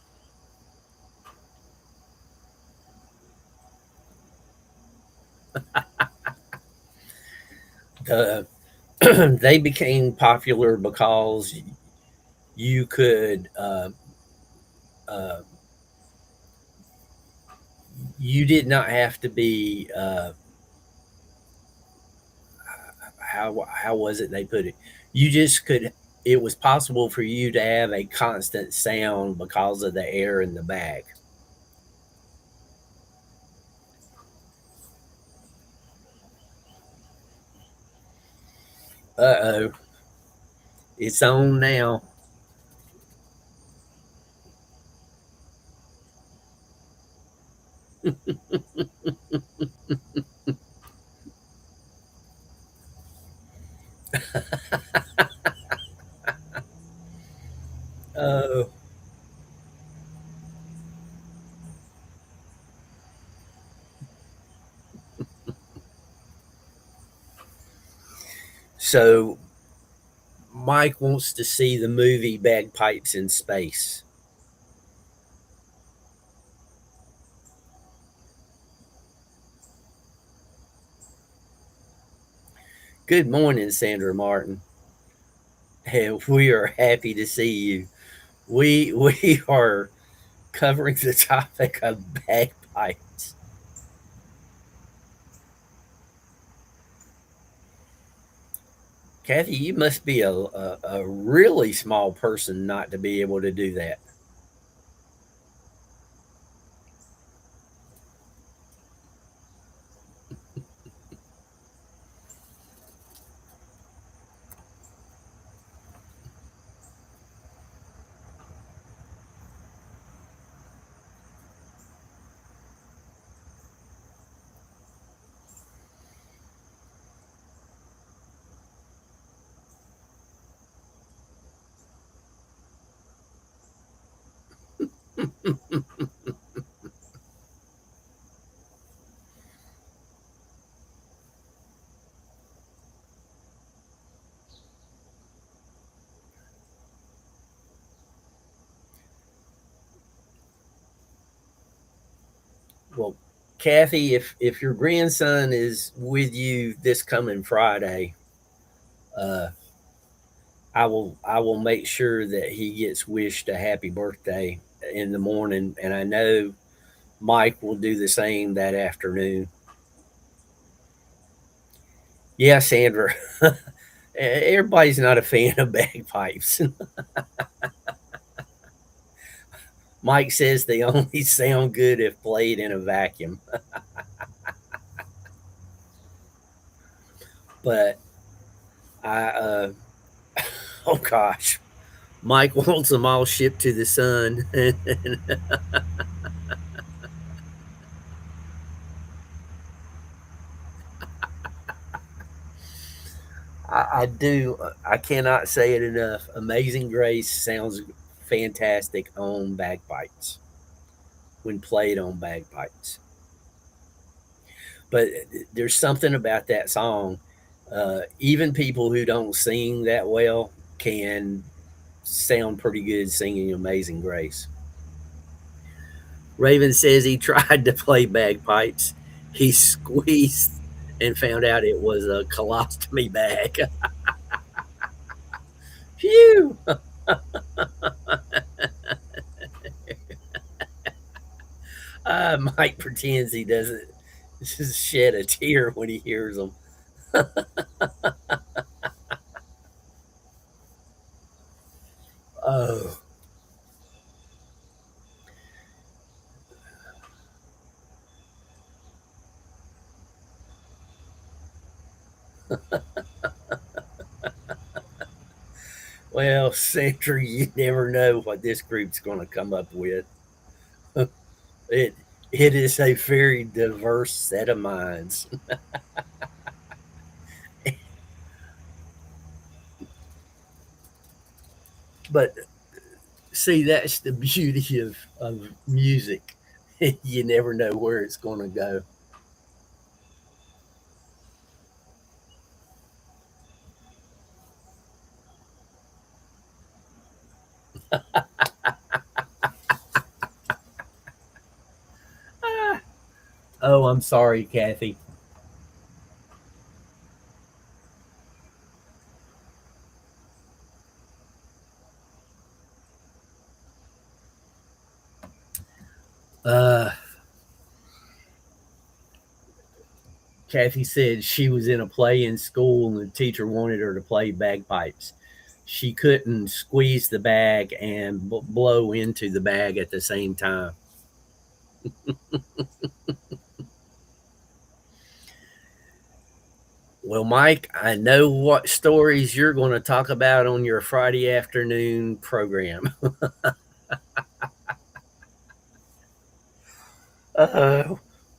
Uh, they became popular because you could uh, you did not have to be how was it they put it? You just could. It was possible for you to have a constant sound because of the air in the bag. Uh oh, it's on now. Oh, so Mike wants to see the movie Bagpipes in Space. Good morning, Sandra Martin. and we are happy to see you. We are covering the topic of bagpipes. Kathy, you must be a really small person not to be able to do that. Well, Kathy, if your grandson is with you this coming Friday, uh, I will make sure that he gets wished a happy birthday in the morning, and I know Mike will do the same that afternoon. Yeah, Sandra, everybody's not a fan of bagpipes. Mike says they only sound good if played in a vacuum, but I oh gosh, Mike wants them all shipped to the sun. I do. I cannot say it enough. Amazing Grace sounds fantastic on bagpipes when played on bagpipes. But there's something about that song. Even people who don't sing that well can sound pretty good singing Amazing Grace. Raven says he tried to play bagpipes. He squeezed and found out it was a colostomy bag. Phew! Mike pretends he doesn't just shed a tear when he hears them. Oh, well, Sandra, you never know what this group's going to come up with. It it is a very diverse set of minds. But see, that's the beauty of music. You never know where it's going to go. Ah, oh, I'm sorry, Kathy. Uh, Kathy said she was in a play in school and the teacher wanted her to play bagpipes. She couldn't squeeze the bag and blow into the bag at the same time. Well, Mike, I know what stories you're going to talk about on your Friday afternoon program. uh,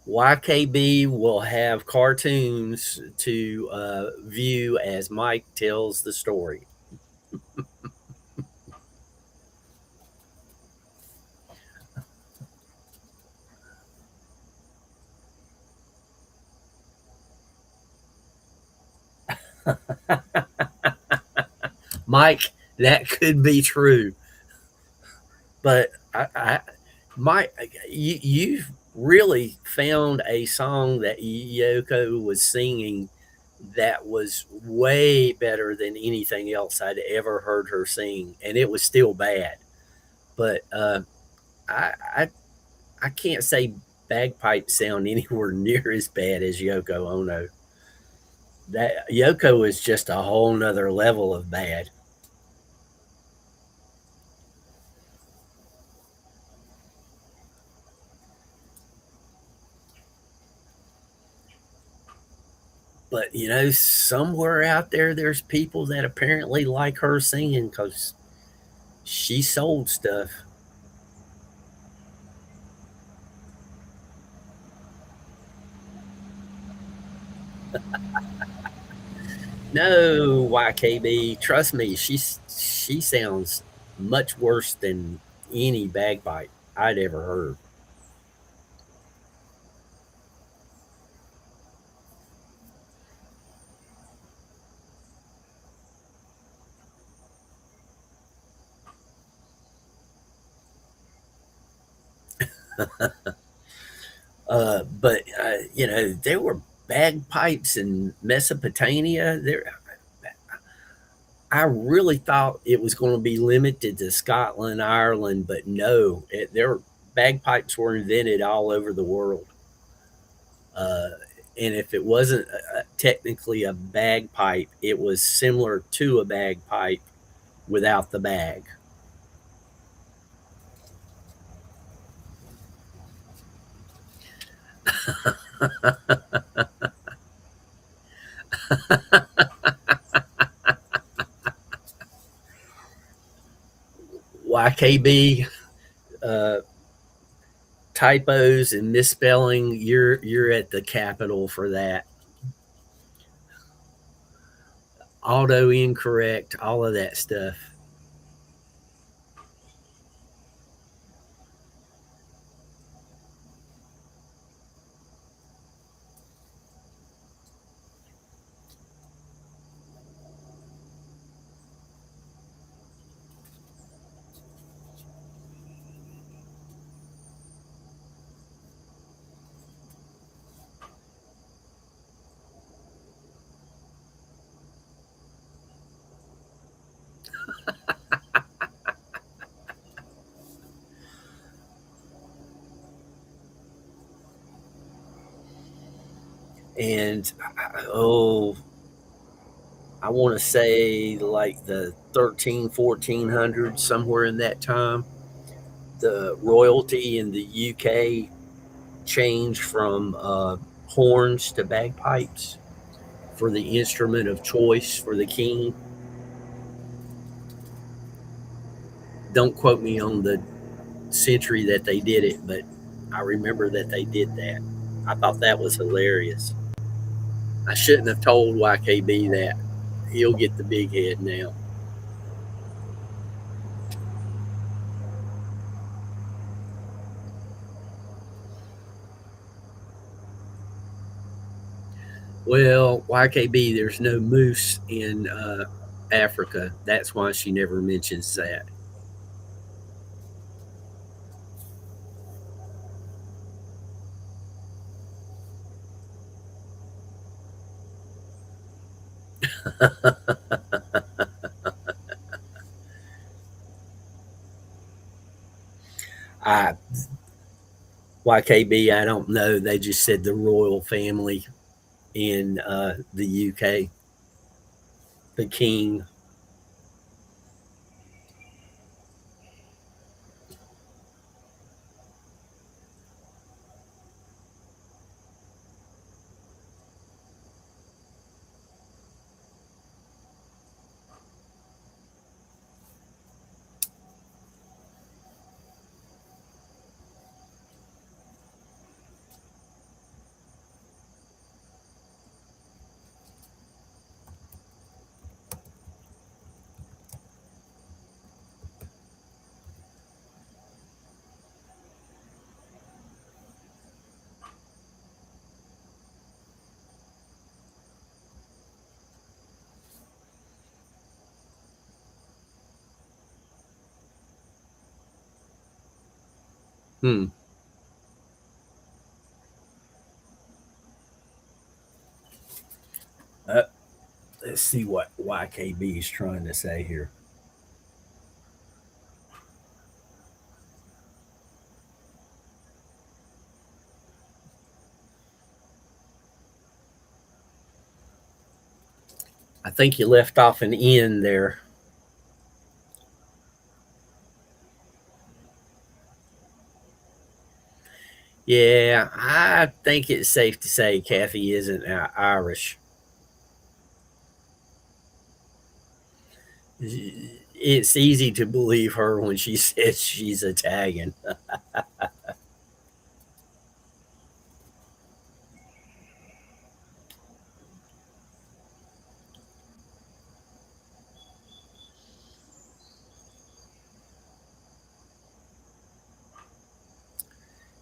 YKB will have cartoons to view as Mike tells the story. Mike, that could be true, but Mike, you really found a song that Yoko was singing that was way better than anything else I'd ever heard her sing, and it was still bad. But I, I I can't say bagpipes sound anywhere near as bad as Yoko Ono. That Yoko is just a whole nother level of bad. But somewhere out there, there's people that apparently like her singing because she sold stuff. No, YKB, trust me, she sounds much worse than any bagpipe I'd ever heard. But there were bagpipes in Mesopotamia. There, I really thought it was going to be limited to Scotland, Ireland, but no, bagpipes were invented all over the world. Uh, and if it wasn't technically a bagpipe, it was similar to a bagpipe without the bag. YKB, uh, typos and misspelling, you're at the capital for that. Auto incorrect, all of that stuff. And oh, I want to say like the 13, 1400s, somewhere in that time, the royalty in the UK changed from horns to bagpipes for the instrument of choice for the king. Don't quote me on the century that they did it, but I remember that they did that. I thought that was hilarious. I shouldn't have told YKB that. He'll get the big head now. Well, YKB, there's no moose in Africa. That's why she never mentions that. I YKB, I don't know. They just said the royal family in the UK, the king. Hmm. Let's see what YKB is trying to say here. I think you left off an N there. Yeah, I think it's safe to say Kathy isn't Irish. It's easy to believe her when she says she's Italian.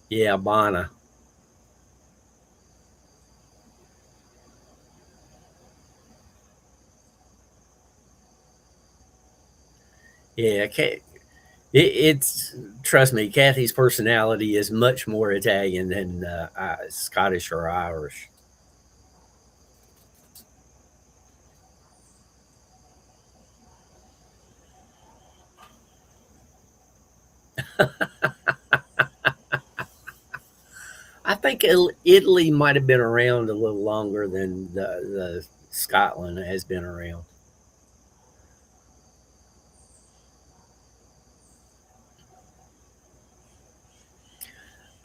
Yeah, Bana. Yeah, it's trust me, Kathy's personality is much more Italian than Scottish or Irish. I think Italy might have been around a little longer than the Scotland has been around.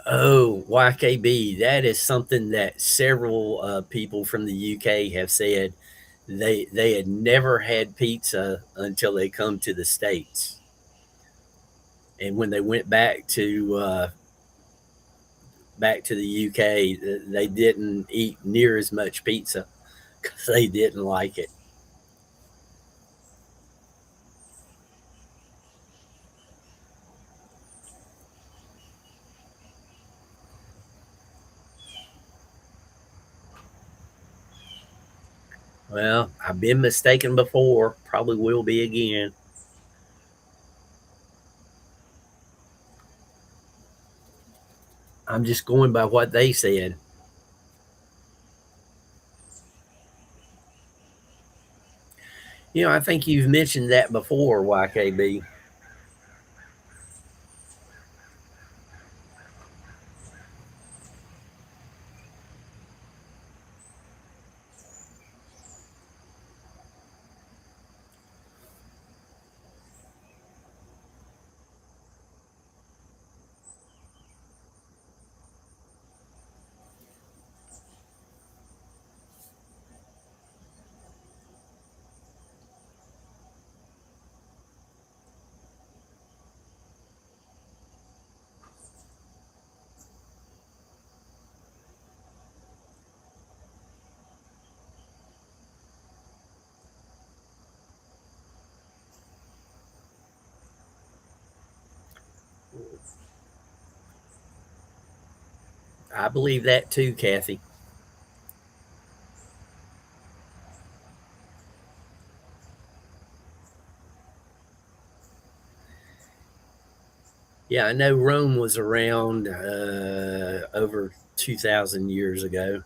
Oh, YKB, that is something that several people from the UK have said. They had never had pizza until they come to the States, and when they went back to the UK, they didn't eat near as much pizza because they didn't like it. Well, I've been mistaken before, probably will be again. I'm just going by what they said. I think you've mentioned that before, YKB. I believe that too, Kathy. Yeah, I know Rome was around over 2,000 years ago.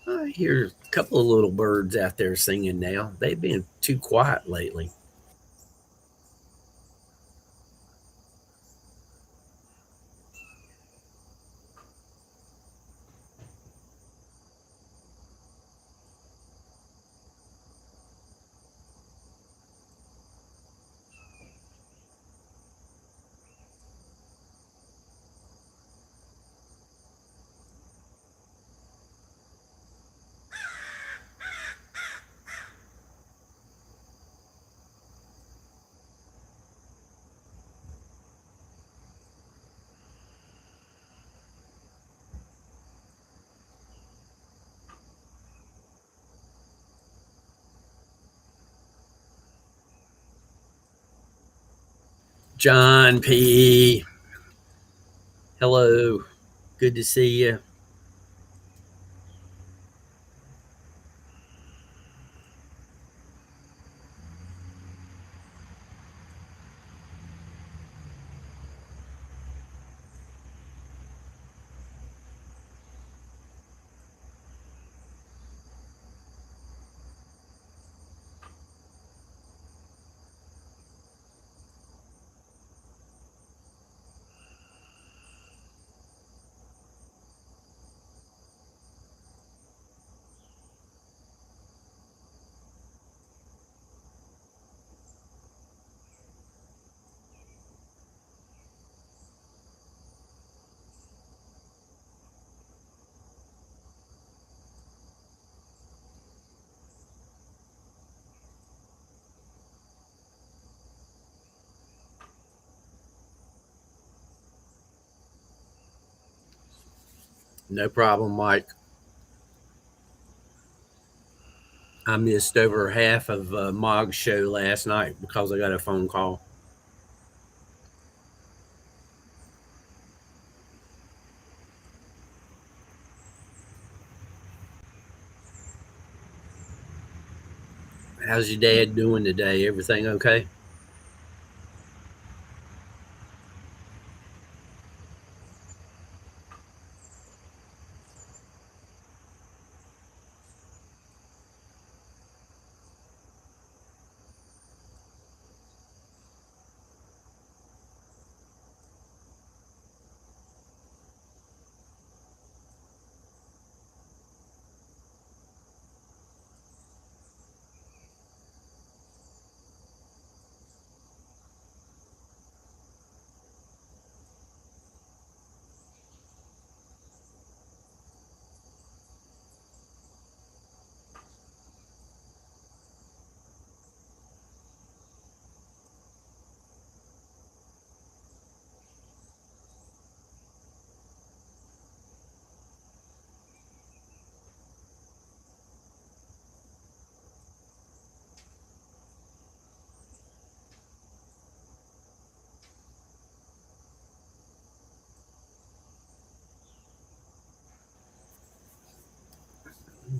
I hear a couple of little birds out there singing now. They've been too quiet lately. John P. Hello. Good to see you. No problem, Mike. I missed over half of Mog's show last night because I got a phone call. How's your dad doing today? Everything okay?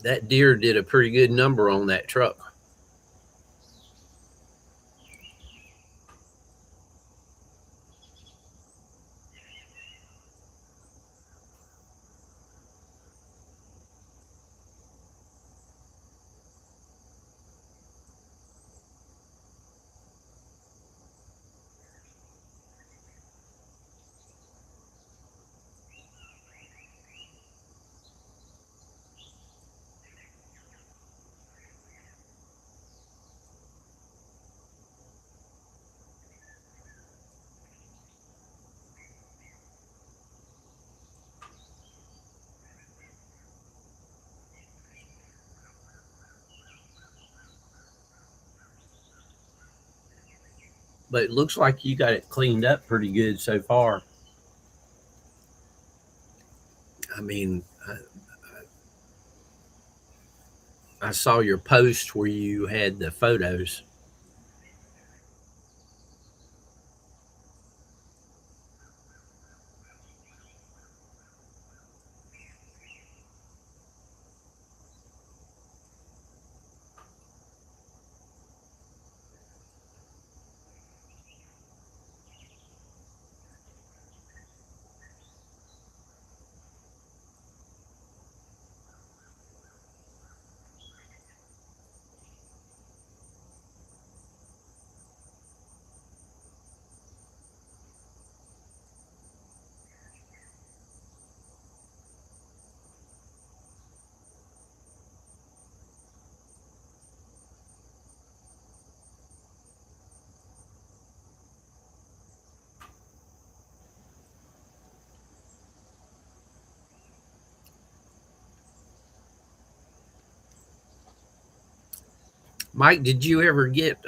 That deer did a pretty good number on that truck. But it looks like you got it cleaned up pretty good so far. I mean, I saw your post where you had the photos. Mike, did you ever get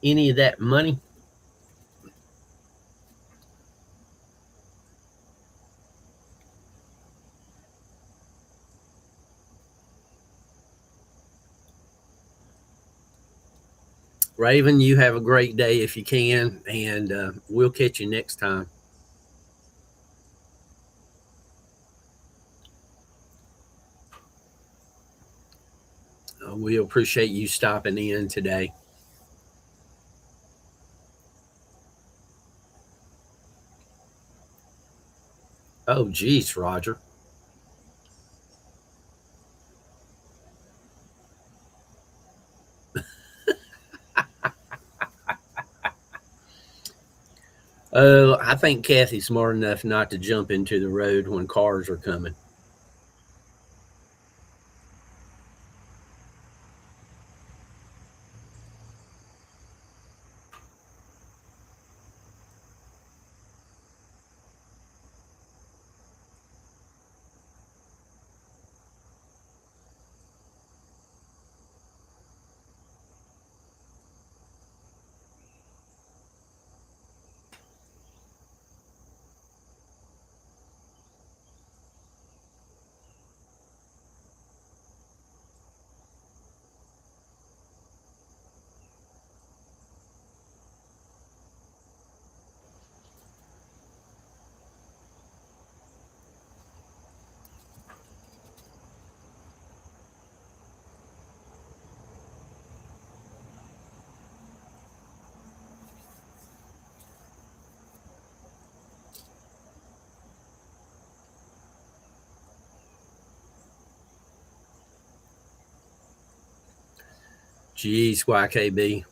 any of that money? Raven, you have a great day if you can, and we'll catch you next time. We appreciate you stopping in today. Oh, geez, Roger. I think Kathy's smart enough not to jump into the road when cars are coming. Geez, YKB.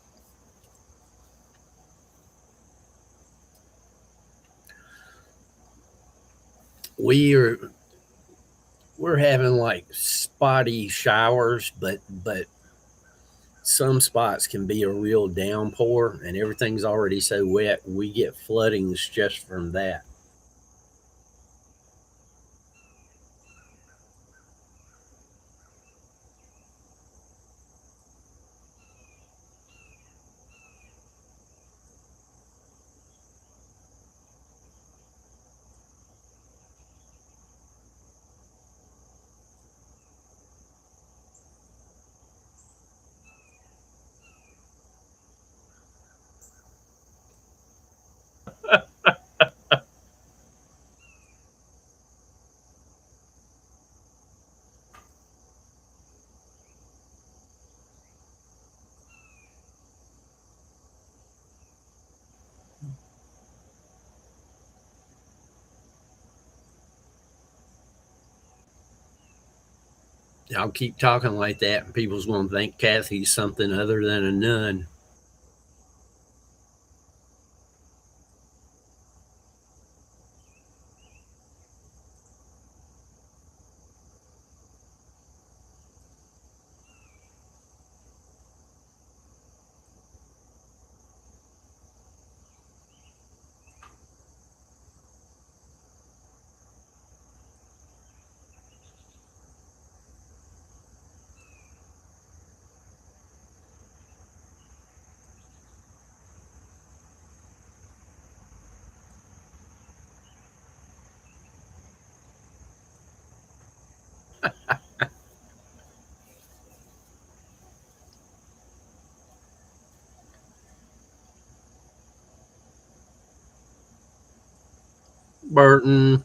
We are we're having like spotty showers, but some spots can be a real downpour, and everything's already so wet. We get floodings just from that. I'll keep talking like that, and people's going to think Kathy's something other than a nun. Burton,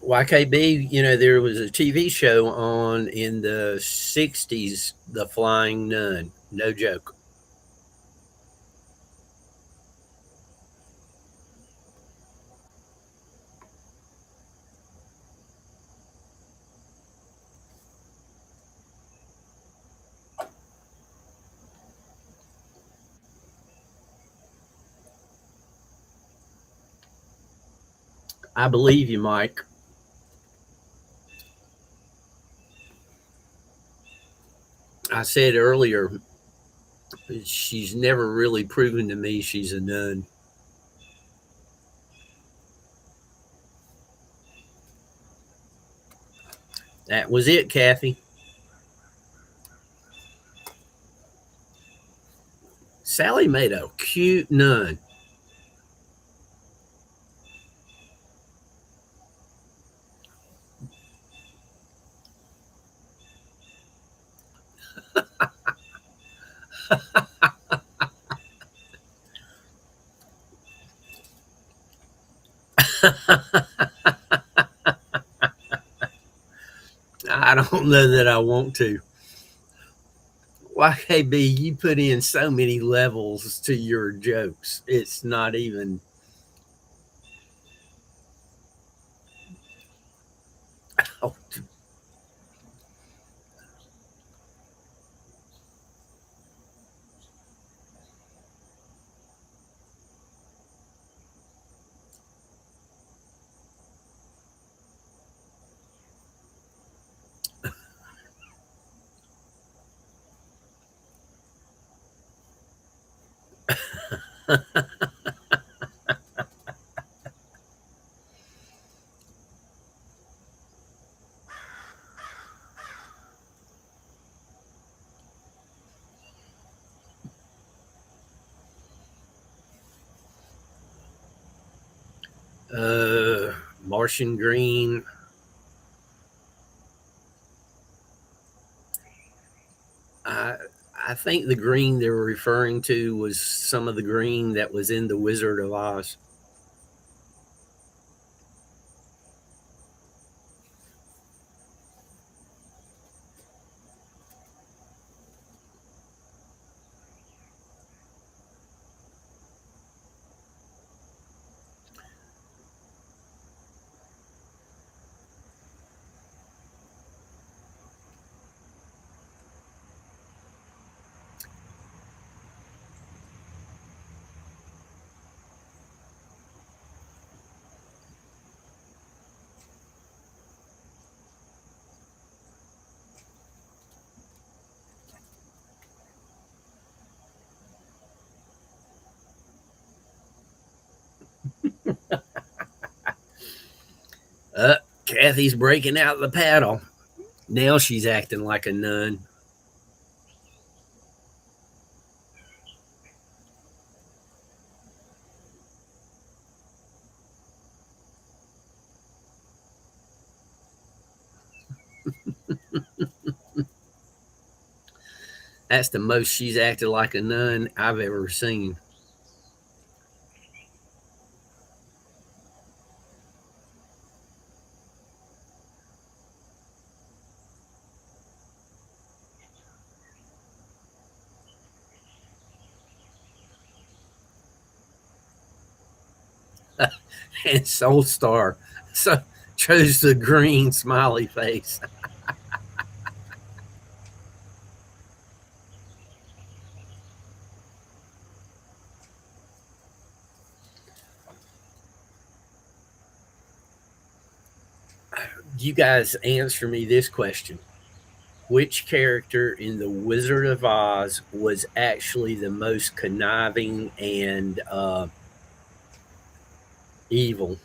YKB, there was a TV show on in the 60s, The Flying Nun. No joke. I believe you, Mike. I said earlier, she's never really proven to me she's a nun. That was it, Kathy. Sally made a cute nun. I don't know that I want to. YKB, you put in so many levels to your jokes. It's not even. Oh, Martian Green. I I think the green they were referring to was some of the green that was in the Wizard of Oz. Kathy's breaking out the paddle. Now she's acting like a nun. That's the most she's acted like a nun I've ever seen. And Soul Star so chose the green smiley face. You guys answer me this question. Which character in The Wizard of Oz was actually the most conniving and evil?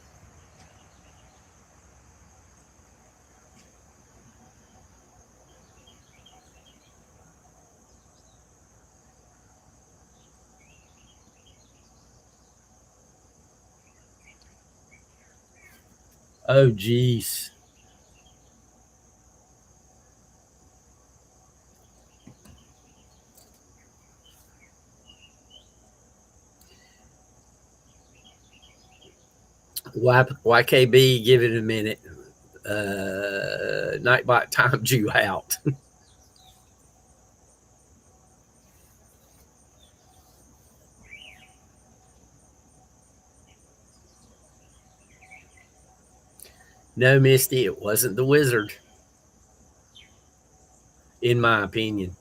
Oh, geez. YKB, give it a minute. Nightbot timed you out. No, Misty, it wasn't the wizard, in my opinion.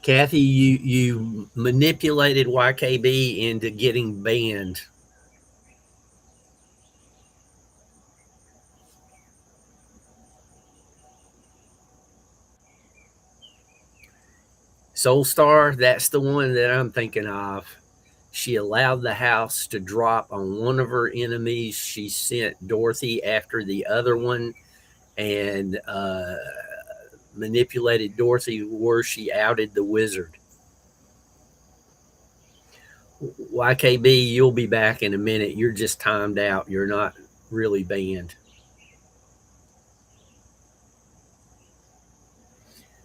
Kathy, you manipulated YKB into getting banned. Soul Star, that's the one that I'm thinking of. She allowed the house to drop on one of her enemies. She sent Dorothy after the other one and manipulated Dorothy where she outed the wizard. YKB, you'll be back in a minute. You're just timed out. You're not really banned.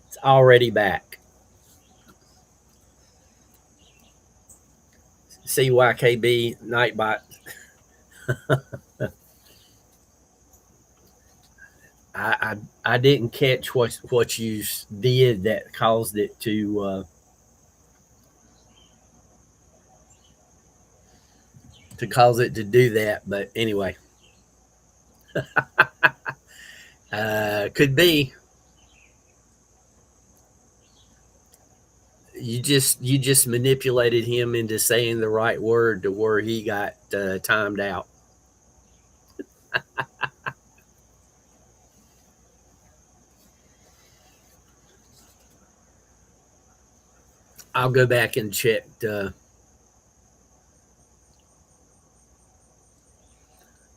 It's already back. CYKB, Nightbot. I didn't catch what you did that caused it to cause it to do that. But anyway, could be. You just manipulated him into saying the right word to where he got timed out. I'll go back and check.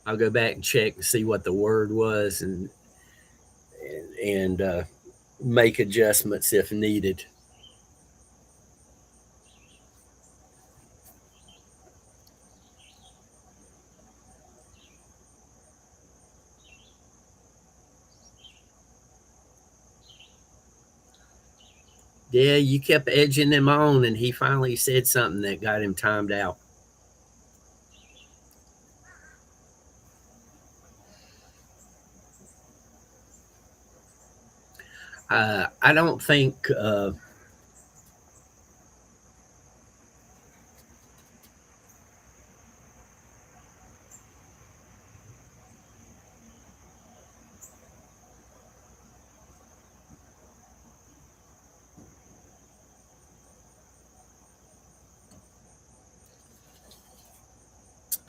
I'll go back and check and see what the word was and make adjustments if needed. Yeah, you kept edging him on, and he finally said something that got him timed out. I don't think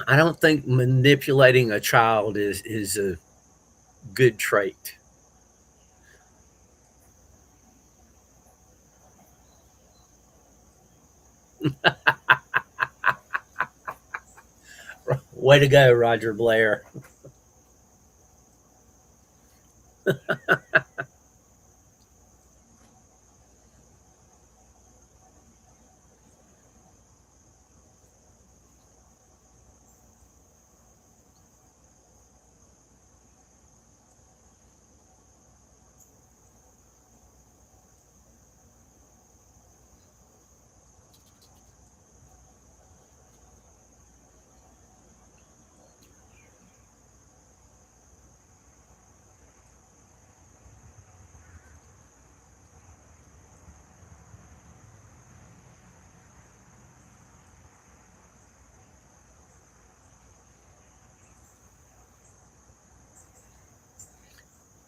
I don't think manipulating a child is a good trait. Way to go, Roger Blair.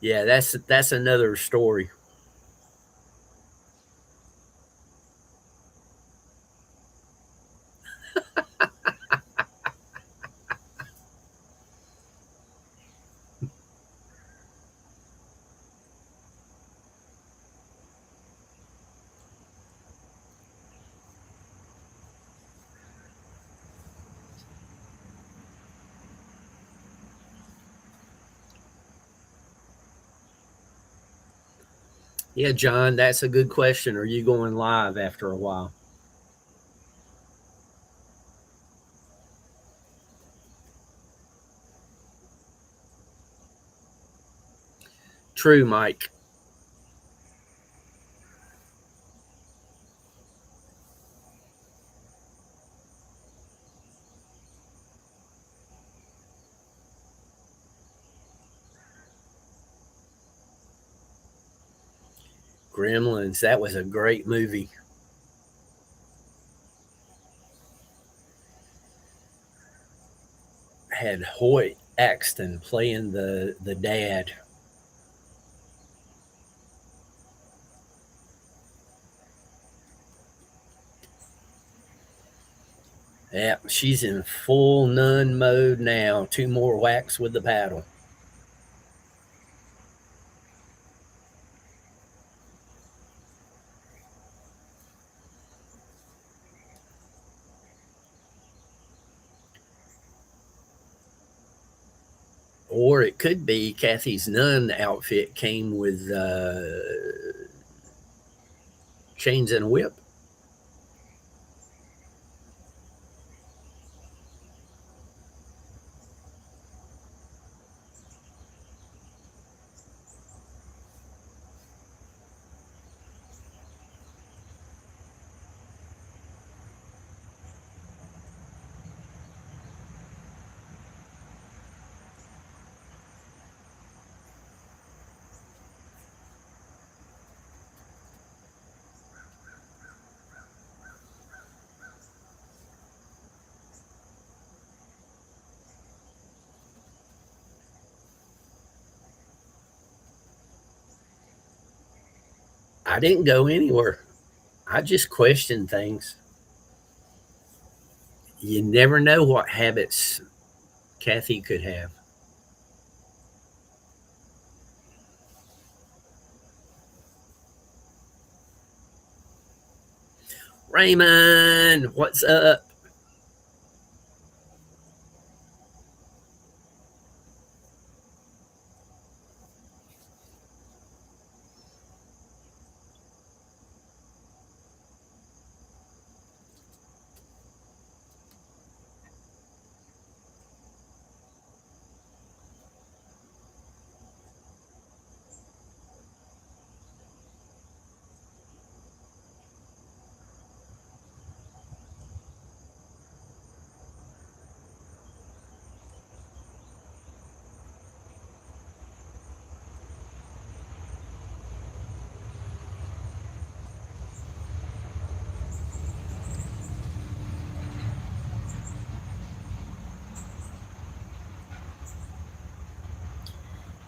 Yeah, that's another story. Yeah, John, that's a good question. Are you going live after a while? True, Mike. Gremlins, that was a great movie. Had Hoyt Axton playing the dad. Yeah, she's in full nun mode now. Two more whacks with the paddle. Or it could be Kathy's nun outfit came with chains and a whip. I didn't go anywhere. I just questioned things. You never know what habits Kathy could have. Raymond, what's up?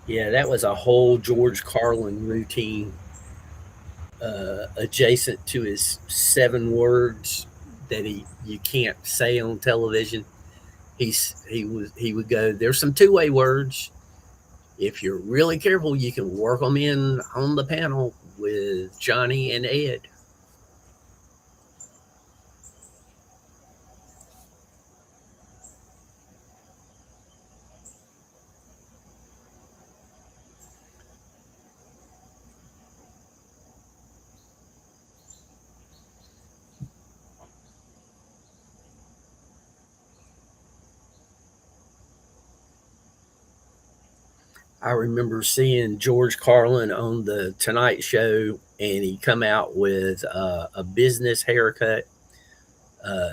Yeah, that was a whole George Carlin routine adjacent to his 7 words that he you can't say on television. he would go, there's some two-way words. If you're really careful, you can work them in on the panel with Johnny and Ed. I remember seeing George Carlin on the Tonight Show, and he come out with a business haircut, uh,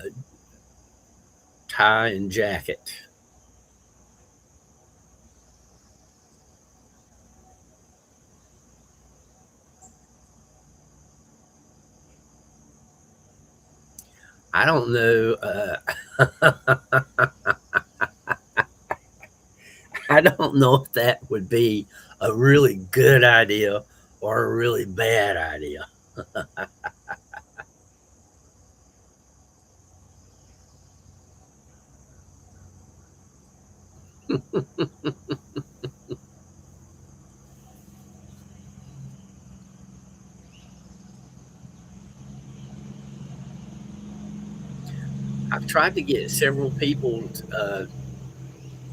tie and jacket. I don't know. I don't know if that would be a really good idea or a really bad idea. I've tried to get several people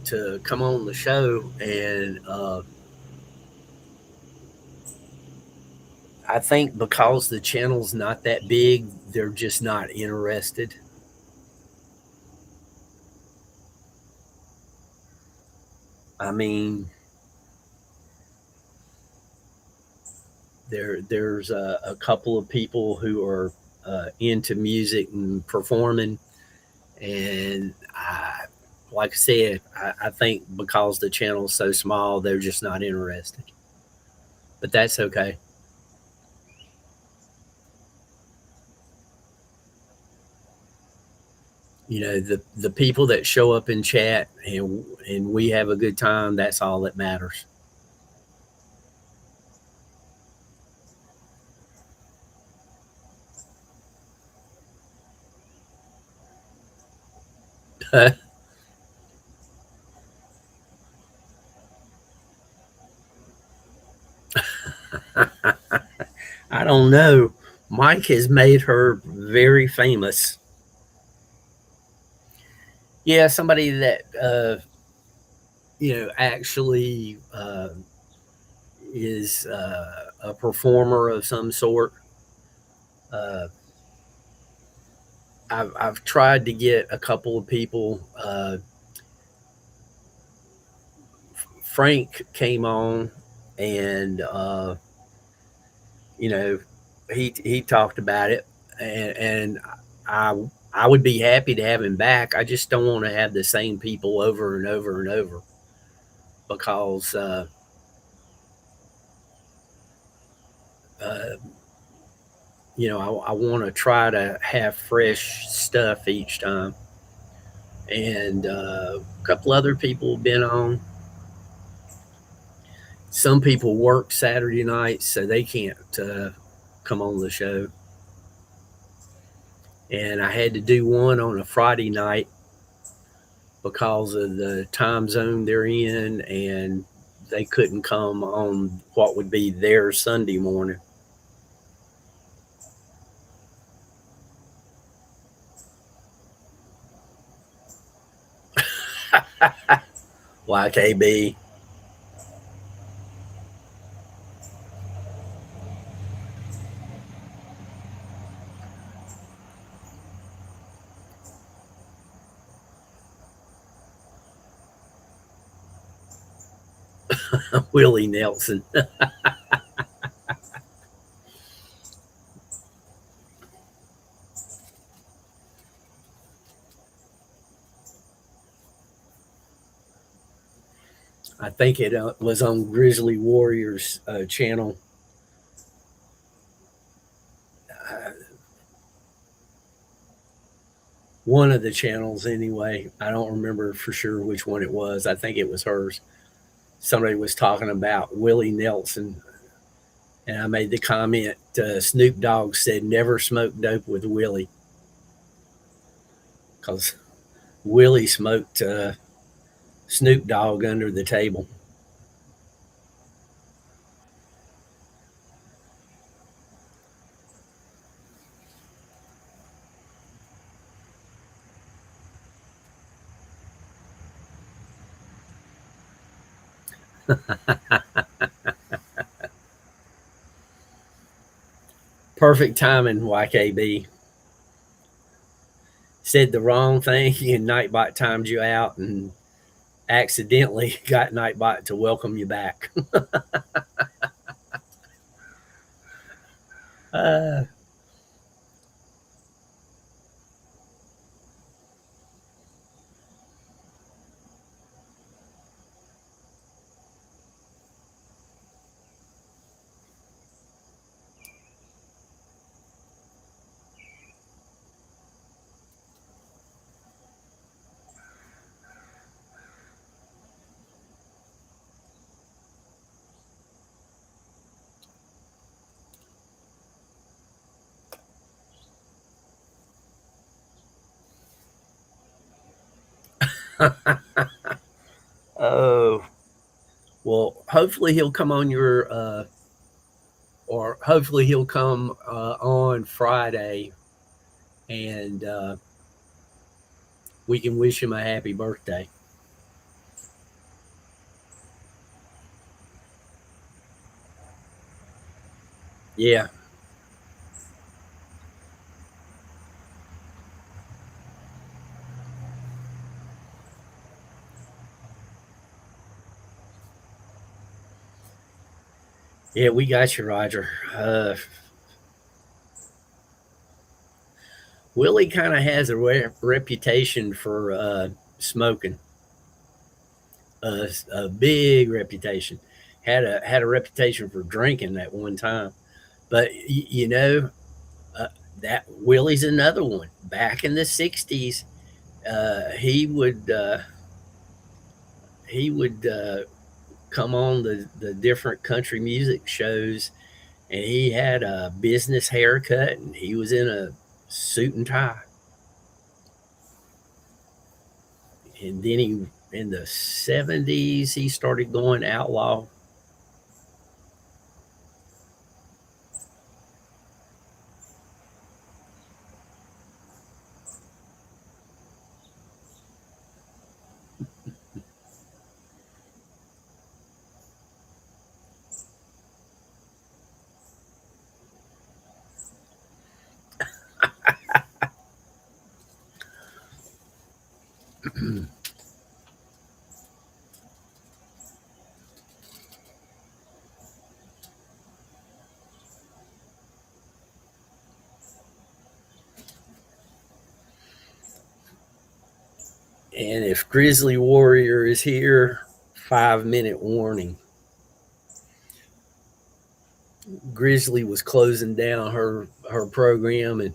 to come on the show, and I think because the channel's not that big, they're just not interested. I mean, there's a couple of people who are into music and performing, and like I said, I think because the channel's so small, they're just not interested. But that's okay. You know, the people that show up in chat and we have a good time, that's all that matters. I don't know. Mike has made her very famous. Yeah, somebody that actually is a performer of some sort. Uh, I've tried to get a couple of people. Frank came on, and you know, he talked about it, and I I would be happy to have him back. I just don't want to have the same people over and over and over because uh, I want to try to have fresh stuff each time. And a couple other people have been on. Some people work Saturday nights, so they can't come on the show. And I had to do one on a Friday night because of the time zone they're in, and they couldn't come on what would be their Sunday morning. YKB. Willie Nelson. I think it was on Grizzly Warriors channel. Uh, one of the channels, anyway. I don't remember for sure which one it was. I think it was hers. Somebody was talking about Willie Nelson, and I made the comment Snoop Dogg said, never smoke dope with Willie. Because Willie smoked Snoop Dogg under the table. Perfect timing, YKB. Said the wrong thing, and Nightbot timed you out and accidentally got Nightbot to welcome you back. uh, oh, well, hopefully he'll come on your, or hopefully he'll come on Friday, and we can wish him a happy birthday. Yeah, yeah, we got you, Roger. Willie kind of has a reputation for smoking, a big reputation. Had a reputation for drinking at one time, but you know uh, that Willie's another one. Back in the '60s, he would come on the different country music shows, and he had a business haircut, and he was in a suit and tie. And then he in the '70s he started going outlaw. And if Grizzly Warrior is here, 5 minute warning. Grizzly was closing down her program, and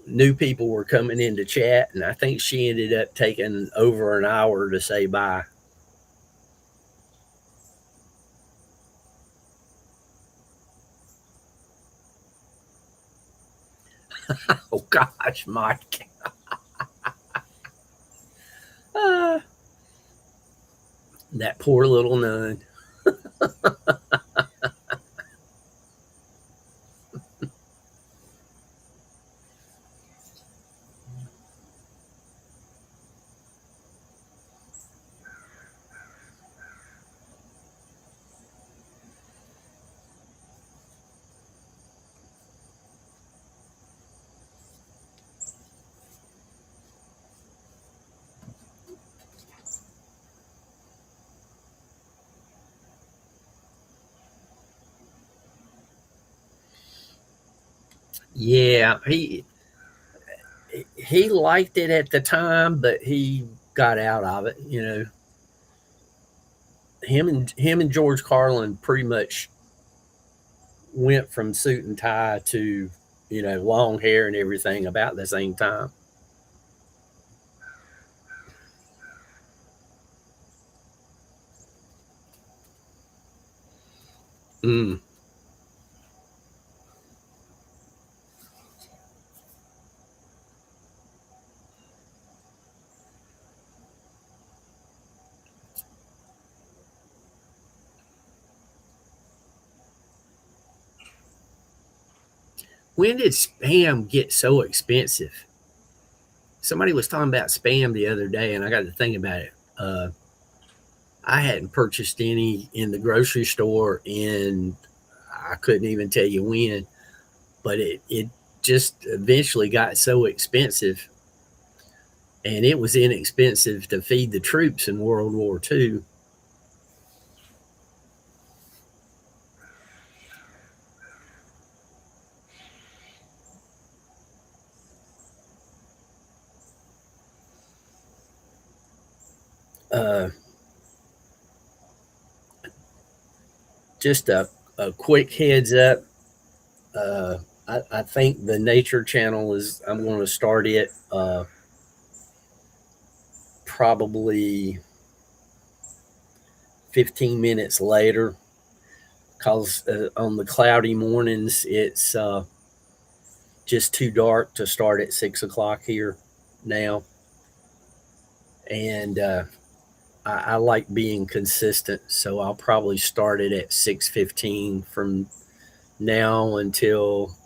new people were coming in to chat, and I think she ended up taking over an hour to say bye. Oh gosh, Mike. Uh, that poor little nun. Yeah, he liked it at the time, but he got out of it. You know, him and George Carlin pretty much went from suit and tie to long hair and everything about the same time. Mm. When did spam get so expensive? Somebody was talking about spam the other day, and I got to think about it. I hadn't purchased any in the grocery store, and I couldn't even tell you when, but it just eventually got so expensive, and it was inexpensive to feed the troops in World War II. Uh, just a quick heads up. Uh, I think the Nature Channel is, I'm going to start it probably 15 minutes later because on the cloudy mornings, it's just too dark to start at 6 o'clock here now. And I like being consistent, so I'll probably start it at 6:15 from now until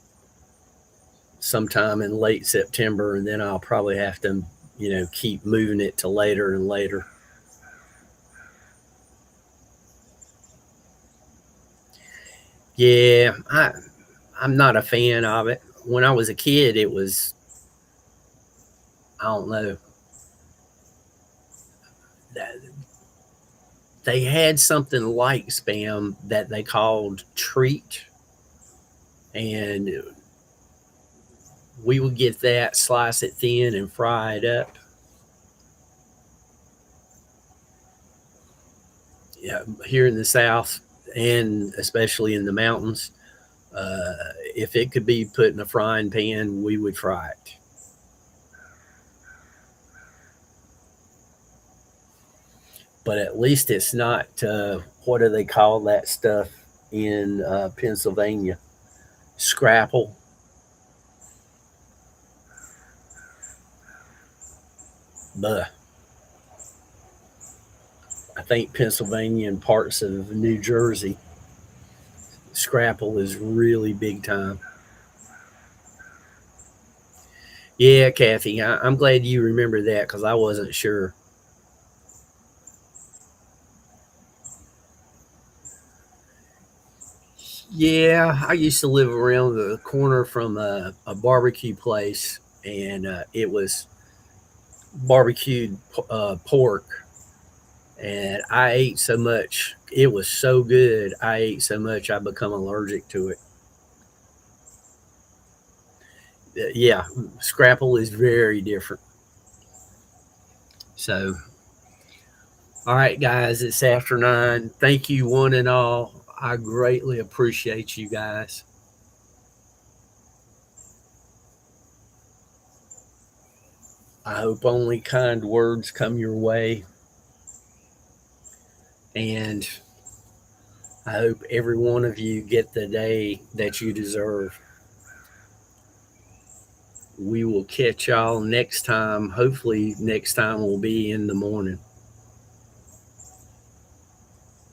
sometime in late September, and then I'll probably have to, keep moving it to later and later. Yeah, I'm not a fan of it. When I was a kid, it was, I don't know, they had something like spam that they called treat, and we would get that, slice it thin, and fry it up. Yeah, here in the South, and especially in the mountains, uh, if it could be put in a frying pan, we would fry it. But at least it's not, what do they call that stuff in Pennsylvania? Scrapple. But I think Pennsylvania and parts of New Jersey, scrapple is really big time. Yeah, Kathy, I'm glad you remember that because I wasn't sure. Yeah, I used to live around the corner from a barbecue place, and it was barbecued pork, and I ate so much. It was so good. I ate so much I become allergic to it. Yeah, scrapple is very different. So, all right, guys, it's after 9. Thank you, one and all. I greatly appreciate you guys. I hope only kind words come your way, and I hope every one of you get the day that you deserve. We will catch y'all next time. Hopefully, next time will be in the morning.